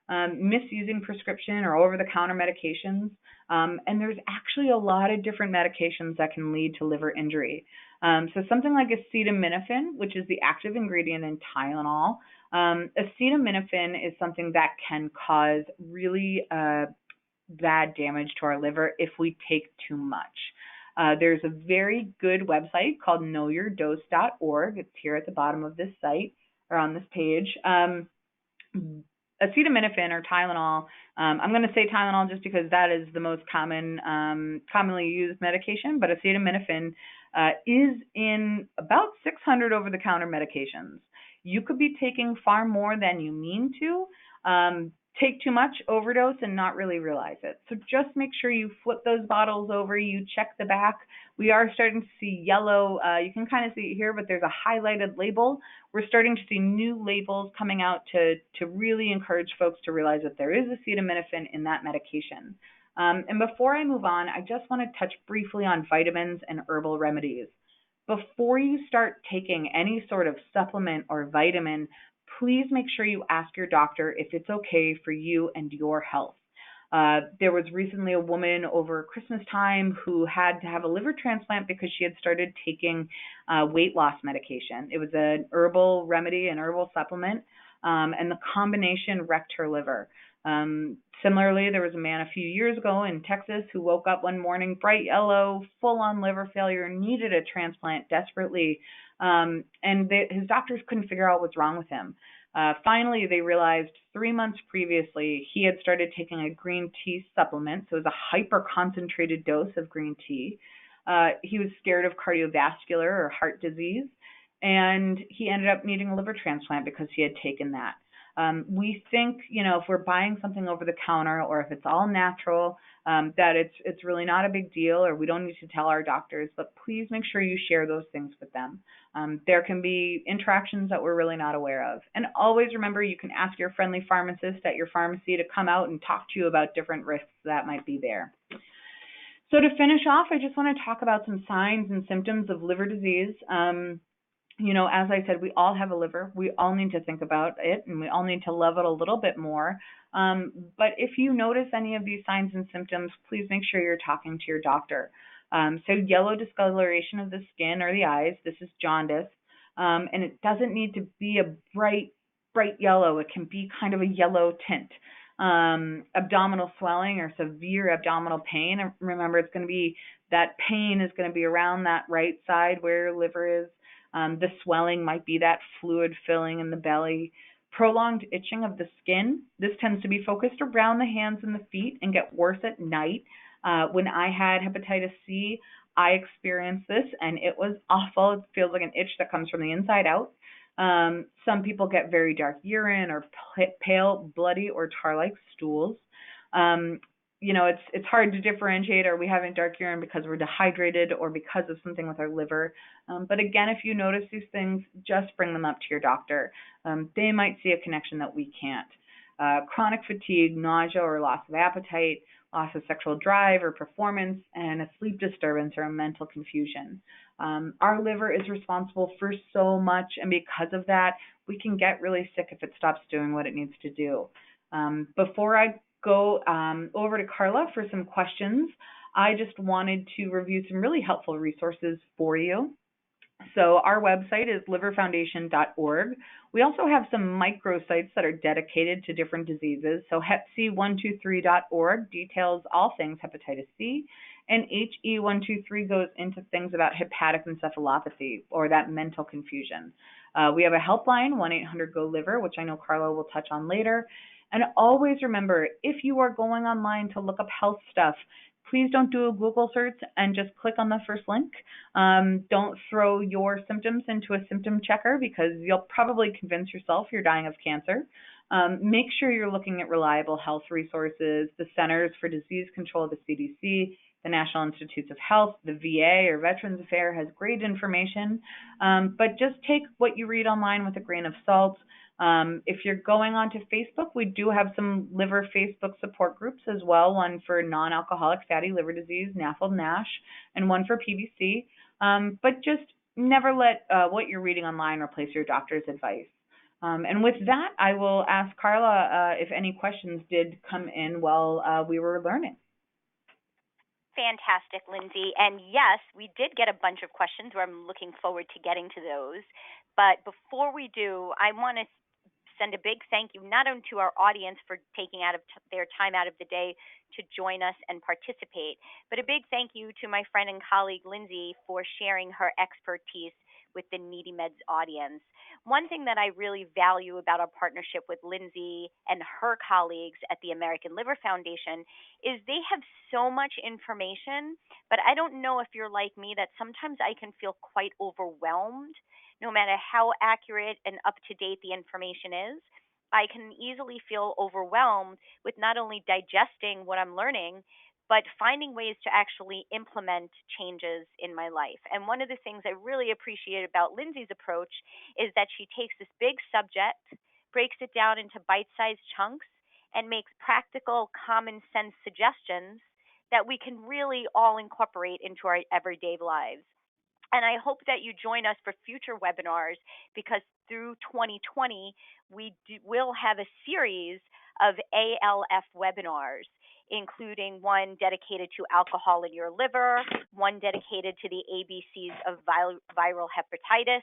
Misusing prescription or over-the-counter medications, and there's actually a lot of different medications that can lead to liver injury. So something like acetaminophen, which is the active ingredient in Tylenol, acetaminophen is something that can cause really bad damage to our liver if we take too much. There's a very good website called knowyourdose.org. It's here at the bottom of this site or on this page. Acetaminophen or Tylenol, I'm going to say Tylenol just because that is the most commonly used medication, but acetaminophen is in about 600 over-the-counter medications. You could be taking far more than you mean to. Take too much, overdose, and not really realize it. So just make sure you flip those bottles over, you check the back. We are starting to see yellow. You can kind of see it here, but there's a highlighted label. We're starting to see new labels coming out to really encourage folks to realize that there is acetaminophen in that medication. And before I move on, I just want to touch briefly on vitamins and herbal remedies. Before you start taking any sort of supplement or vitamin, please make sure you ask your doctor if it's okay for you and your health. There was recently a woman over Christmas time who had to have a liver transplant because she had started taking weight loss medication. It was an herbal remedy, an herbal supplement, and the combination wrecked her liver. Similarly, there was a man a few years ago in Texas who woke up one morning bright yellow, full-on liver failure, needed a transplant desperately, and his doctors couldn't figure out what's wrong with him. Finally, they realized 3 months previously he had started taking a green tea supplement, so it was a hyper-concentrated dose of green tea. He was scared of cardiovascular or heart disease, and he ended up needing a liver transplant because he had taken that. We think, if we're buying something over the counter or if it's all natural, that it's really not a big deal, or we don't need to tell our doctors, but please make sure you share those things with them. There can be interactions that we're really not aware of. And always remember, you can ask your friendly pharmacist at your pharmacy to come out and talk to you about different risks that might be there. So to finish off, I just want to talk about some signs and symptoms of liver disease. As I said, we all have a liver. We all need to think about it, and we all need to love it a little bit more. But if you notice any of these signs and symptoms, please make sure you're talking to your doctor. So yellow discoloration of the skin or the eyes, this is jaundice. And it doesn't need to be a bright yellow. It can be kind of a yellow tint. Abdominal swelling or severe abdominal pain. And remember, it's going to be that pain is going to be around that right side where your liver is. The swelling might be that fluid filling in the belly. Prolonged itching of the skin. This tends to be focused around the hands and the feet and get worse at night. When I had hepatitis C, I experienced this, and it was awful. It feels like an itch that comes from the inside out. Some people get very dark urine or pale, bloody, or tar-like stools. It's hard to differentiate, are we having dark urine because we're dehydrated or because of something with our liver. But again, if you notice these things, just bring them up to your doctor. They might see a connection that we can't. Chronic fatigue, nausea or loss of appetite, loss of sexual drive or performance, and a sleep disturbance or a mental confusion. Our liver is responsible for so much, and because of that, we can get really sick if it stops doing what it needs to do. Before I go over to Carla for some questions, I just wanted to review some really helpful resources for you. So our website is liverfoundation.org. We also have some microsites that are dedicated to different diseases. So hepc123.org details all things hepatitis C, and HE123 goes into things about hepatic encephalopathy or that mental confusion. We have a helpline, 1-800-GO-LIVER, which I know Carla will touch on later. And always remember, if you are going online to look up health stuff, please don't do a Google search and just click on the first link. Don't throw your symptoms into a symptom checker because you'll probably convince yourself you're dying of cancer. Make sure you're looking at reliable health resources, the Centers for Disease Control, the CDC, the National Institutes of Health, the VA or Veterans Affairs has great information, but just take what you read online with a grain of salt. If you're going onto Facebook, we do have some liver Facebook support groups as well, one for non-alcoholic fatty liver disease, NAFLD-NASH, and one for PBC. But just never let what you're reading online replace your doctor's advice. And with that, I will ask Carla if any questions did come in while we were learning. Fantastic, Lindsay. And yes, we did get a bunch of questions where I'm looking forward to getting to those. But before we do, I want to send a big thank you not only to our audience for taking out of their time out of the day to join us and participate, but a big thank you to my friend and colleague Lindsay for sharing her expertise with the NeedyMeds audience. One thing that I really value about our partnership with Lindsay and her colleagues at the American Liver Foundation is they have so much information, but I don't know if you're like me that sometimes I can feel quite overwhelmed. No matter how accurate and up-to-date the information is, I can easily feel overwhelmed with not only digesting what I'm learning, but finding ways to actually implement changes in my life. And one of the things I really appreciate about Lindsay's approach is that she takes this big subject, breaks it down into bite-sized chunks, and makes practical, common sense suggestions that we can really all incorporate into our everyday lives. And I hope that you join us for future webinars because through 2020, we will have a series of ALF webinars, including one dedicated to alcohol in your liver, one dedicated to the ABCs of viral hepatitis.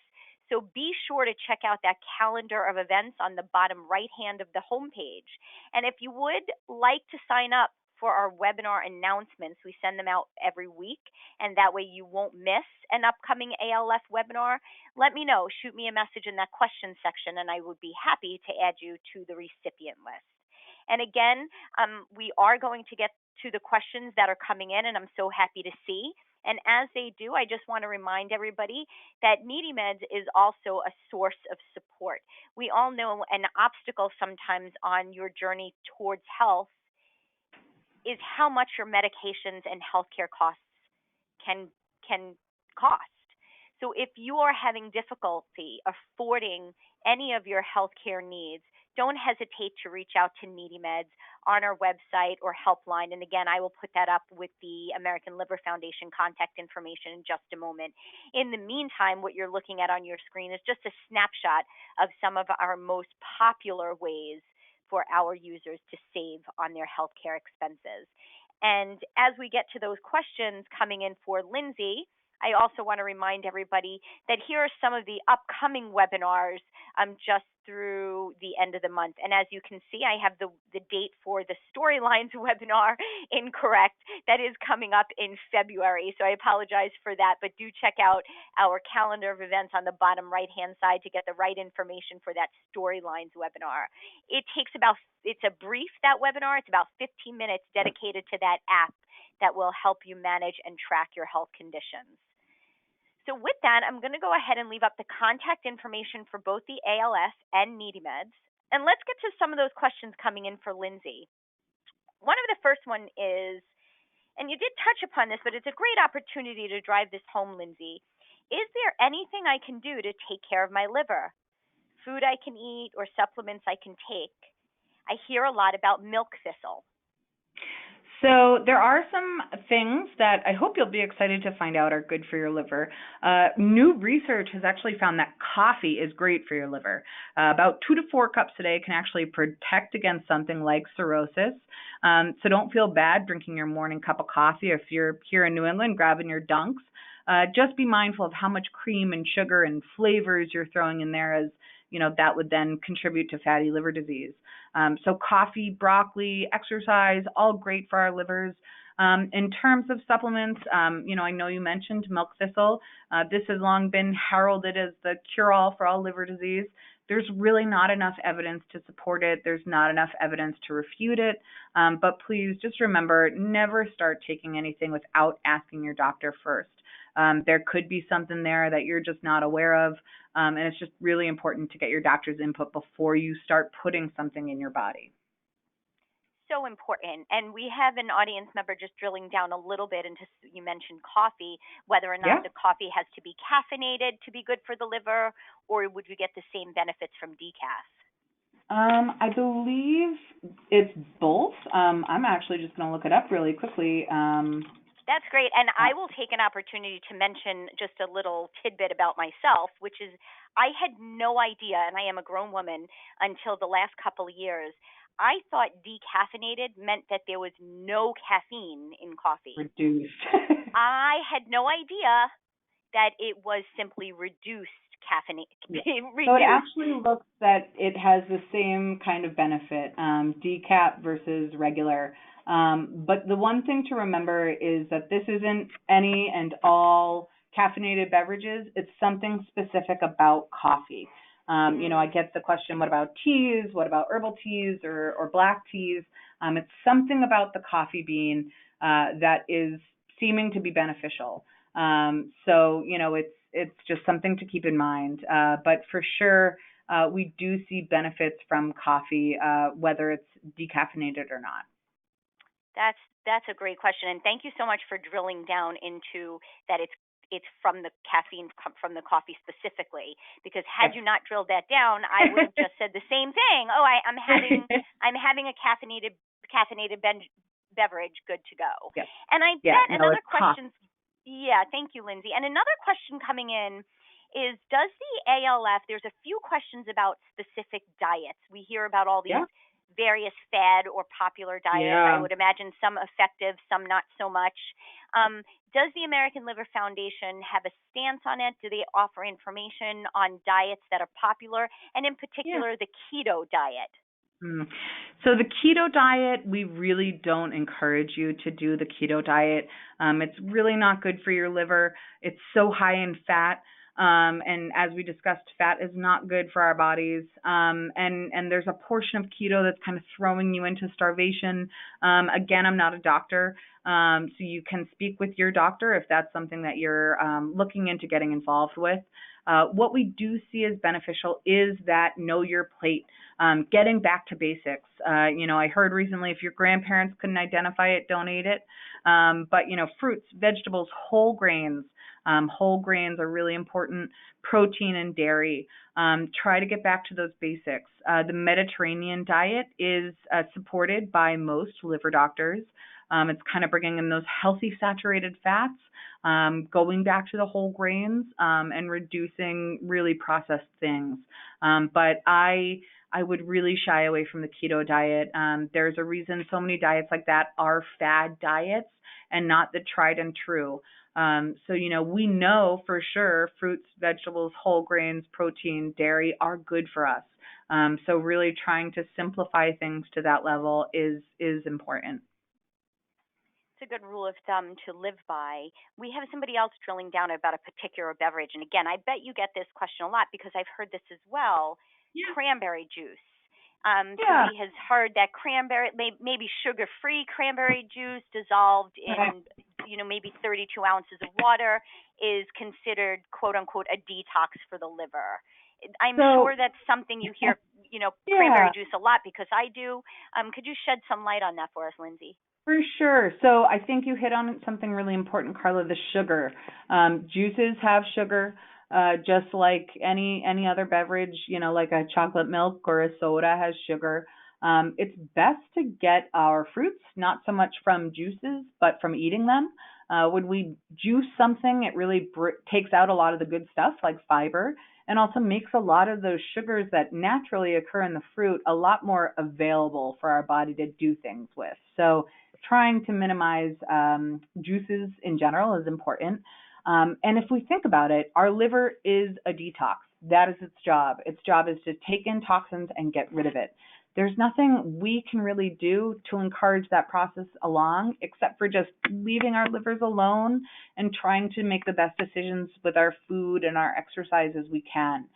So be sure to check out that calendar of events on the bottom right hand of the homepage. And if you would like to sign up for our webinar announcements, we send them out every week, and that way you won't miss an upcoming ALF webinar. Let me know. Shoot me a message in that question section, and I would be happy to add you to the recipient list. And again, we are going to get to the questions that are coming in, and I'm so happy to see. And as they do, I just want to remind everybody that NeedyMeds is also a source of support. We all know an obstacle sometimes on your journey towards health is how much your medications and healthcare costs can cost. So if you are having difficulty affording any of your healthcare needs, don't hesitate to reach out to NeedyMeds on our website or helpline. And again, I will put that up with the American Liver Foundation contact information in just a moment. In the meantime, what you're looking at on your screen is just a snapshot of some of our most popular ways for our users to save on their healthcare expenses. And as we get to those questions coming in for Lindsay, I also want to remind everybody that here are some of the upcoming webinars just through the end of the month. And as you can see, I have the date for the Storylines webinar incorrect. That is coming up in February, so I apologize for that. But do check out our calendar of events on the bottom right-hand side to get the right information for that Storylines webinar. It's a brief, that webinar. It's about 15 minutes dedicated to that app that will help you manage and track your health conditions. So with that, I'm going to go ahead and leave up the contact information for both the ALF and NeedyMeds. And let's get to some of those questions coming in for Lindsay. One of the first one is, and you did touch upon this, but it's a great opportunity to drive this home, Lindsay. Is there anything I can do to take care of my liver? Food I can eat or supplements I can take? I hear a lot about milk thistle. So there are some things that I hope you'll be excited to find out are good for your liver. New research has actually found that coffee is great for your liver. About 2 to 4 cups a day can actually protect against something like cirrhosis. So don't feel bad drinking your morning cup of coffee. If you're here in New England, grabbing your dunks. just be mindful of how much cream and sugar and flavors you're throwing in there, as that would then contribute to fatty liver disease. So coffee, broccoli, exercise, all great for our livers. In terms of supplements, I know you mentioned milk thistle. This has long been heralded as the cure-all for all liver disease. There's really not enough evidence to support it. There's not enough evidence to refute it. But please just remember, never start taking anything without asking your doctor first. There could be something there that you're just not aware of. And it's just really important to get your doctor's input before you start putting something in your body. So important. And we have an audience member just drilling down a little bit into, you mentioned coffee, whether or not the coffee has to be caffeinated to be good for the liver, or would we get the same benefits from decaf? I believe it's both. I'm actually just going to look it up really quickly. That's great. And I will take an opportunity to mention just a little tidbit about myself, which is I had no idea, and I am a grown woman, until the last couple of years. I thought decaffeinated meant that there was no caffeine in coffee. Reduced. I had no idea that it was simply reduced caffeine. So it actually looks that it has the same kind of benefit, decaf versus regular. But the one thing to remember is that this isn't any and all caffeinated beverages. It's something specific about coffee. I get the question, what about teas? What about herbal teas or black teas? It's something about the coffee bean that is seeming to be beneficial. So it's just something to keep in mind. But for sure, we do see benefits from coffee, whether it's decaffeinated or not. That's a great question, and thank you so much for drilling down into that. It's from the caffeine from the coffee specifically, because had you not drilled that down, I would have just said the same thing. Oh, I'm having a caffeinated beverage, good to go. Yes. And I bet another question. Yeah, thank you, Lindsay. And another question coming in is, does the ALF? There's a few questions about specific diets. We hear about all these various fad or popular diets. I would imagine some effective, some not so much. Does the American Liver Foundation have a stance on it? Do they offer information on diets that are popular, and in particular the keto diet? So the keto diet, we really don't encourage you to do the keto diet. It's really not good for your liver. It's so high in fat. And as we discussed, fat is not good for our bodies. And there's a portion of keto that's kind of throwing you into starvation. Again, I'm not a doctor, so you can speak with your doctor if that's something that you're looking into getting involved with. What we do see as beneficial is that know your plate, getting back to basics. I heard recently if your grandparents couldn't identify it, don't eat it. But fruits, vegetables, whole grains. Whole grains are really important. Protein and dairy. Try to get back to those basics. The Mediterranean diet is supported by most liver doctors. It's kind of bringing in those healthy saturated fats, going back to the whole grains, and reducing really processed things. But I would really shy away from the keto diet. There's a reason so many diets like that are fad diets and not the tried and true. So we know for sure fruits, vegetables, whole grains, protein, dairy are good for us. So really trying to simplify things to that level is important. It's a good rule of thumb to live by. We have somebody else drilling down about a particular beverage. And again, I bet you get this question a lot because I've heard this as well. Yeah. Cranberry juice. Somebody has heard that cranberry, maybe sugar-free cranberry juice dissolved in, maybe 32 ounces of water is considered, quote unquote, a detox for the liver. I'm sure that's something you hear, cranberry juice a lot because I do. Could you shed some light on that for us, Lindsay? For sure. So I think you hit on something really important, Carla, the sugar. Juices have sugar. Just like any other beverage, like a chocolate milk or a soda has sugar. It's best to get our fruits, not so much from juices, but from eating them. When we juice something, it really takes out a lot of the good stuff like fiber and also makes a lot of those sugars that naturally occur in the fruit a lot more available for our body to do things with. So trying to minimize juices in general is important. And if we think about it, our liver is a detox. That is its job. Its job is to take in toxins and get rid of it. There's nothing we can really do to encourage that process along except for just leaving our livers alone and trying to make the best decisions with our food and our exercise as we can.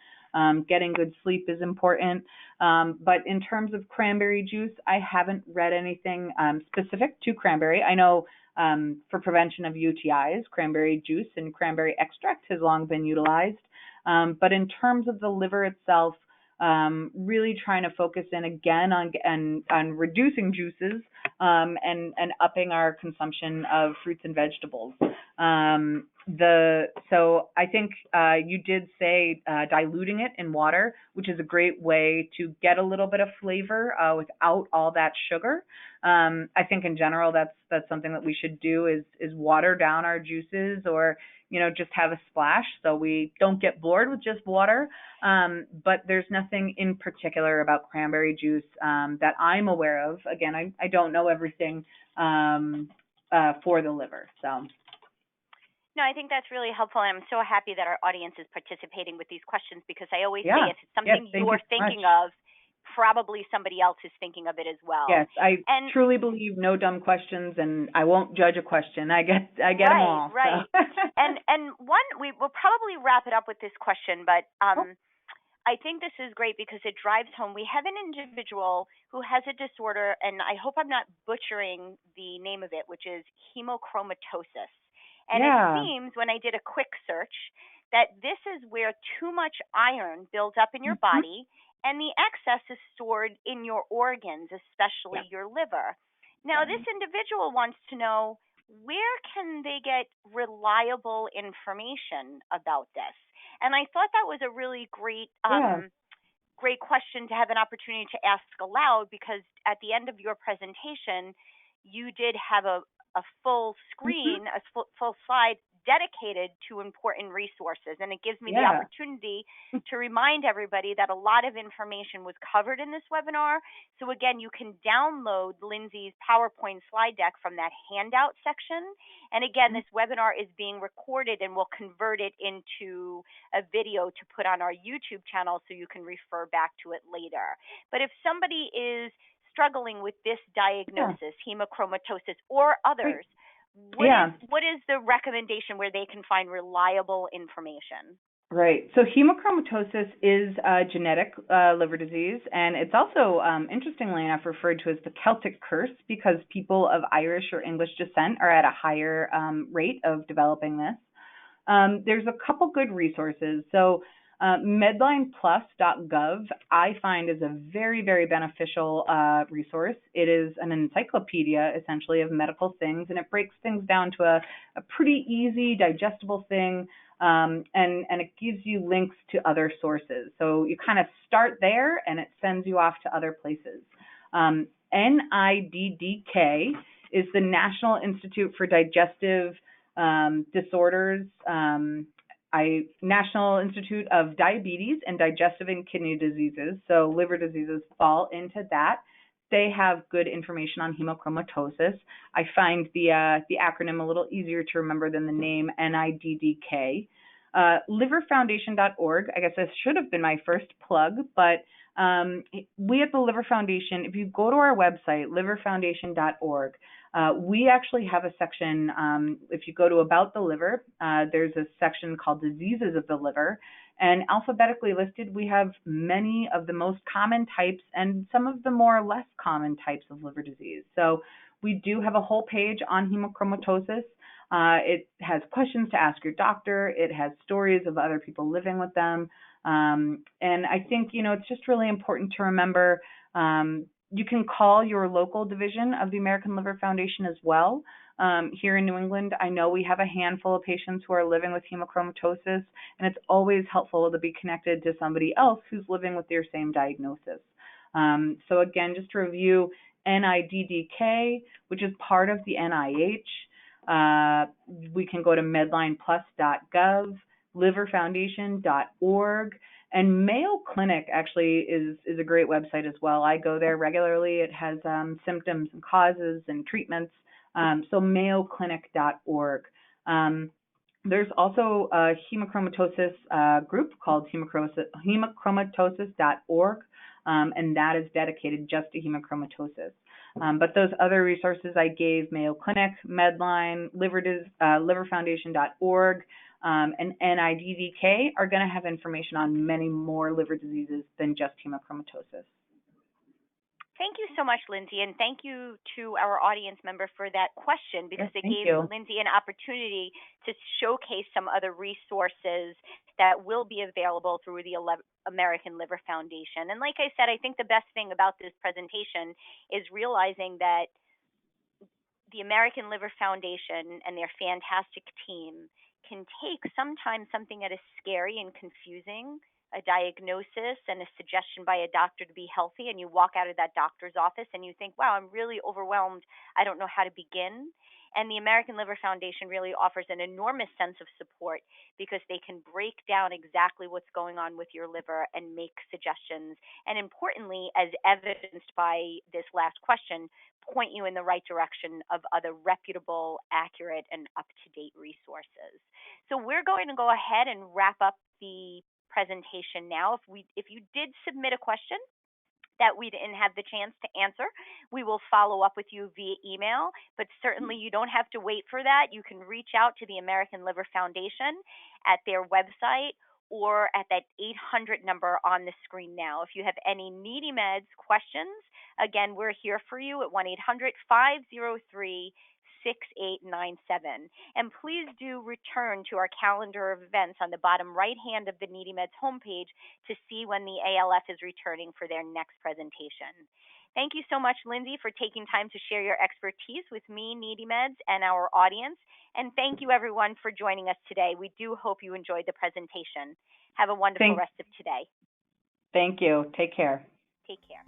Getting good sleep is important. But in terms of cranberry juice, I haven't read anything specific to cranberry. I know for prevention of UTIs, cranberry juice and cranberry extract has long been utilized. But in terms of the liver itself, really trying to focus in again on reducing juices and upping our consumption of fruits and vegetables. So I think you did say diluting it in water, which is a great way to get a little bit of flavor without all that sugar. I think in general that's something that we should do is water down our juices, or just have a splash so we don't get bored with just water. But there's nothing in particular about cranberry juice that I'm aware of. Again, I don't know everything for the liver. So. No, I think that's really helpful, and I'm so happy that our audience is participating with these questions, because I always say if it's something you're thinking of, probably somebody else is thinking of it as well. Yes, I truly believe no dumb questions, and I won't judge a question. I get them all. Right. So. and one, we will probably wrap it up with this question, but I think this is great because it drives home. We have an individual who has a disorder, and I hope I'm not butchering the name of it, which is hemochromatosis. And it seems, when I did a quick search, that this is where too much iron builds up in your body, and the excess is stored in your organs, especially your liver. Now, this individual wants to know, where can they get reliable information about this? And I thought that was a really great great question to have an opportunity to ask aloud, because at the end of your presentation, you did have a full screen, a full slide dedicated to important resources. And it gives me the opportunity to remind everybody that a lot of information was covered in this webinar. So again, you can download Lindsay's PowerPoint slide deck from that handout section. And again, this webinar is being recorded, and we'll convert it into a video to put on our YouTube channel so you can refer back to it later. But if somebody is struggling with this diagnosis, hemochromatosis, or others, what is the recommendation where they can find reliable information? Right. So hemochromatosis is a genetic liver disease, and it's also, interestingly enough, referred to as the Celtic curse, because people of Irish or English descent are at a higher rate of developing this. There's a couple good resources. So medlineplus.gov, I find, is a very, very beneficial resource. It is an encyclopedia, essentially, of medical things, and it breaks things down to a pretty easy, digestible thing, and it gives you links to other sources. So you kind of start there, and it sends you off to other places. NIDDK is the National Institute for Digestive Disorders, National Institute of Diabetes and Digestive and Kidney Diseases, so liver diseases fall into that. They have good information on hemochromatosis. I find the acronym a little easier to remember than the name, NIDDK. Liverfoundation.org, I guess this should have been my first plug, but we at the Liver Foundation, if you go to our website, liverfoundation.org, we actually have a section, if you go to About the Liver, there's a section called Diseases of the Liver, and alphabetically listed, we have many of the most common types and some of the more or less common types of liver disease. So we do have a whole page on hemochromatosis. It has questions to ask your doctor. It has stories of other people living with them. And I think, it's just really important to remember, you can call your local division of the American Liver Foundation as well. Here in New England, I know we have a handful of patients who are living with hemochromatosis, and it's always helpful to be connected to somebody else who's living with your same diagnosis. So again, just to review, NIDDK, which is part of the NIH. We can go to medlineplus.gov, liverfoundation.org, and Mayo Clinic actually is a great website as well. I go there regularly. It has symptoms and causes and treatments. So mayoclinic.org. There's also a hemochromatosis group called hemochromatosis.org, and that is dedicated just to hemochromatosis. But those other resources I gave, Mayo Clinic, Medline, liverfoundation.org, and NIDDK, are going to have information on many more liver diseases than just hemochromatosis. Thank you so much, Lindsay, and thank you to our audience member for that question, because it gave Lindsay an opportunity to showcase some other resources that will be available through the American Liver Foundation. And like I said, I think the best thing about this presentation is realizing that the American Liver Foundation and their fantastic team can take sometimes something that is scary and confusing, a diagnosis and a suggestion by a doctor to be healthy, and you walk out of that doctor's office and you think, wow, I'm really overwhelmed. I don't know how to begin. And the American Liver Foundation really offers an enormous sense of support, because they can break down exactly what's going on with your liver and make suggestions. And importantly, as evidenced by this last question, point you in the right direction of other reputable, accurate, and up-to-date resources. So we're going to go ahead and wrap up the presentation now. If you did submit a question that we didn't have the chance to answer, we will follow up with you via email, but certainly you don't have to wait for that. You can reach out to the American Liver Foundation at their website or at that 800 number on the screen now. If you have any NeedyMeds questions, again, we're here for you at 1-800-503-6897. And please do return to our calendar of events on the bottom right hand of the NeedyMeds homepage to see when the ALF is returning for their next presentation. Thank you so much, Lindsay, for taking time to share your expertise with me, NeedyMeds, and our audience. And thank you, everyone, for joining us today. We do hope you enjoyed the presentation. Have a wonderful rest of today. Thank you. Take care. Take care.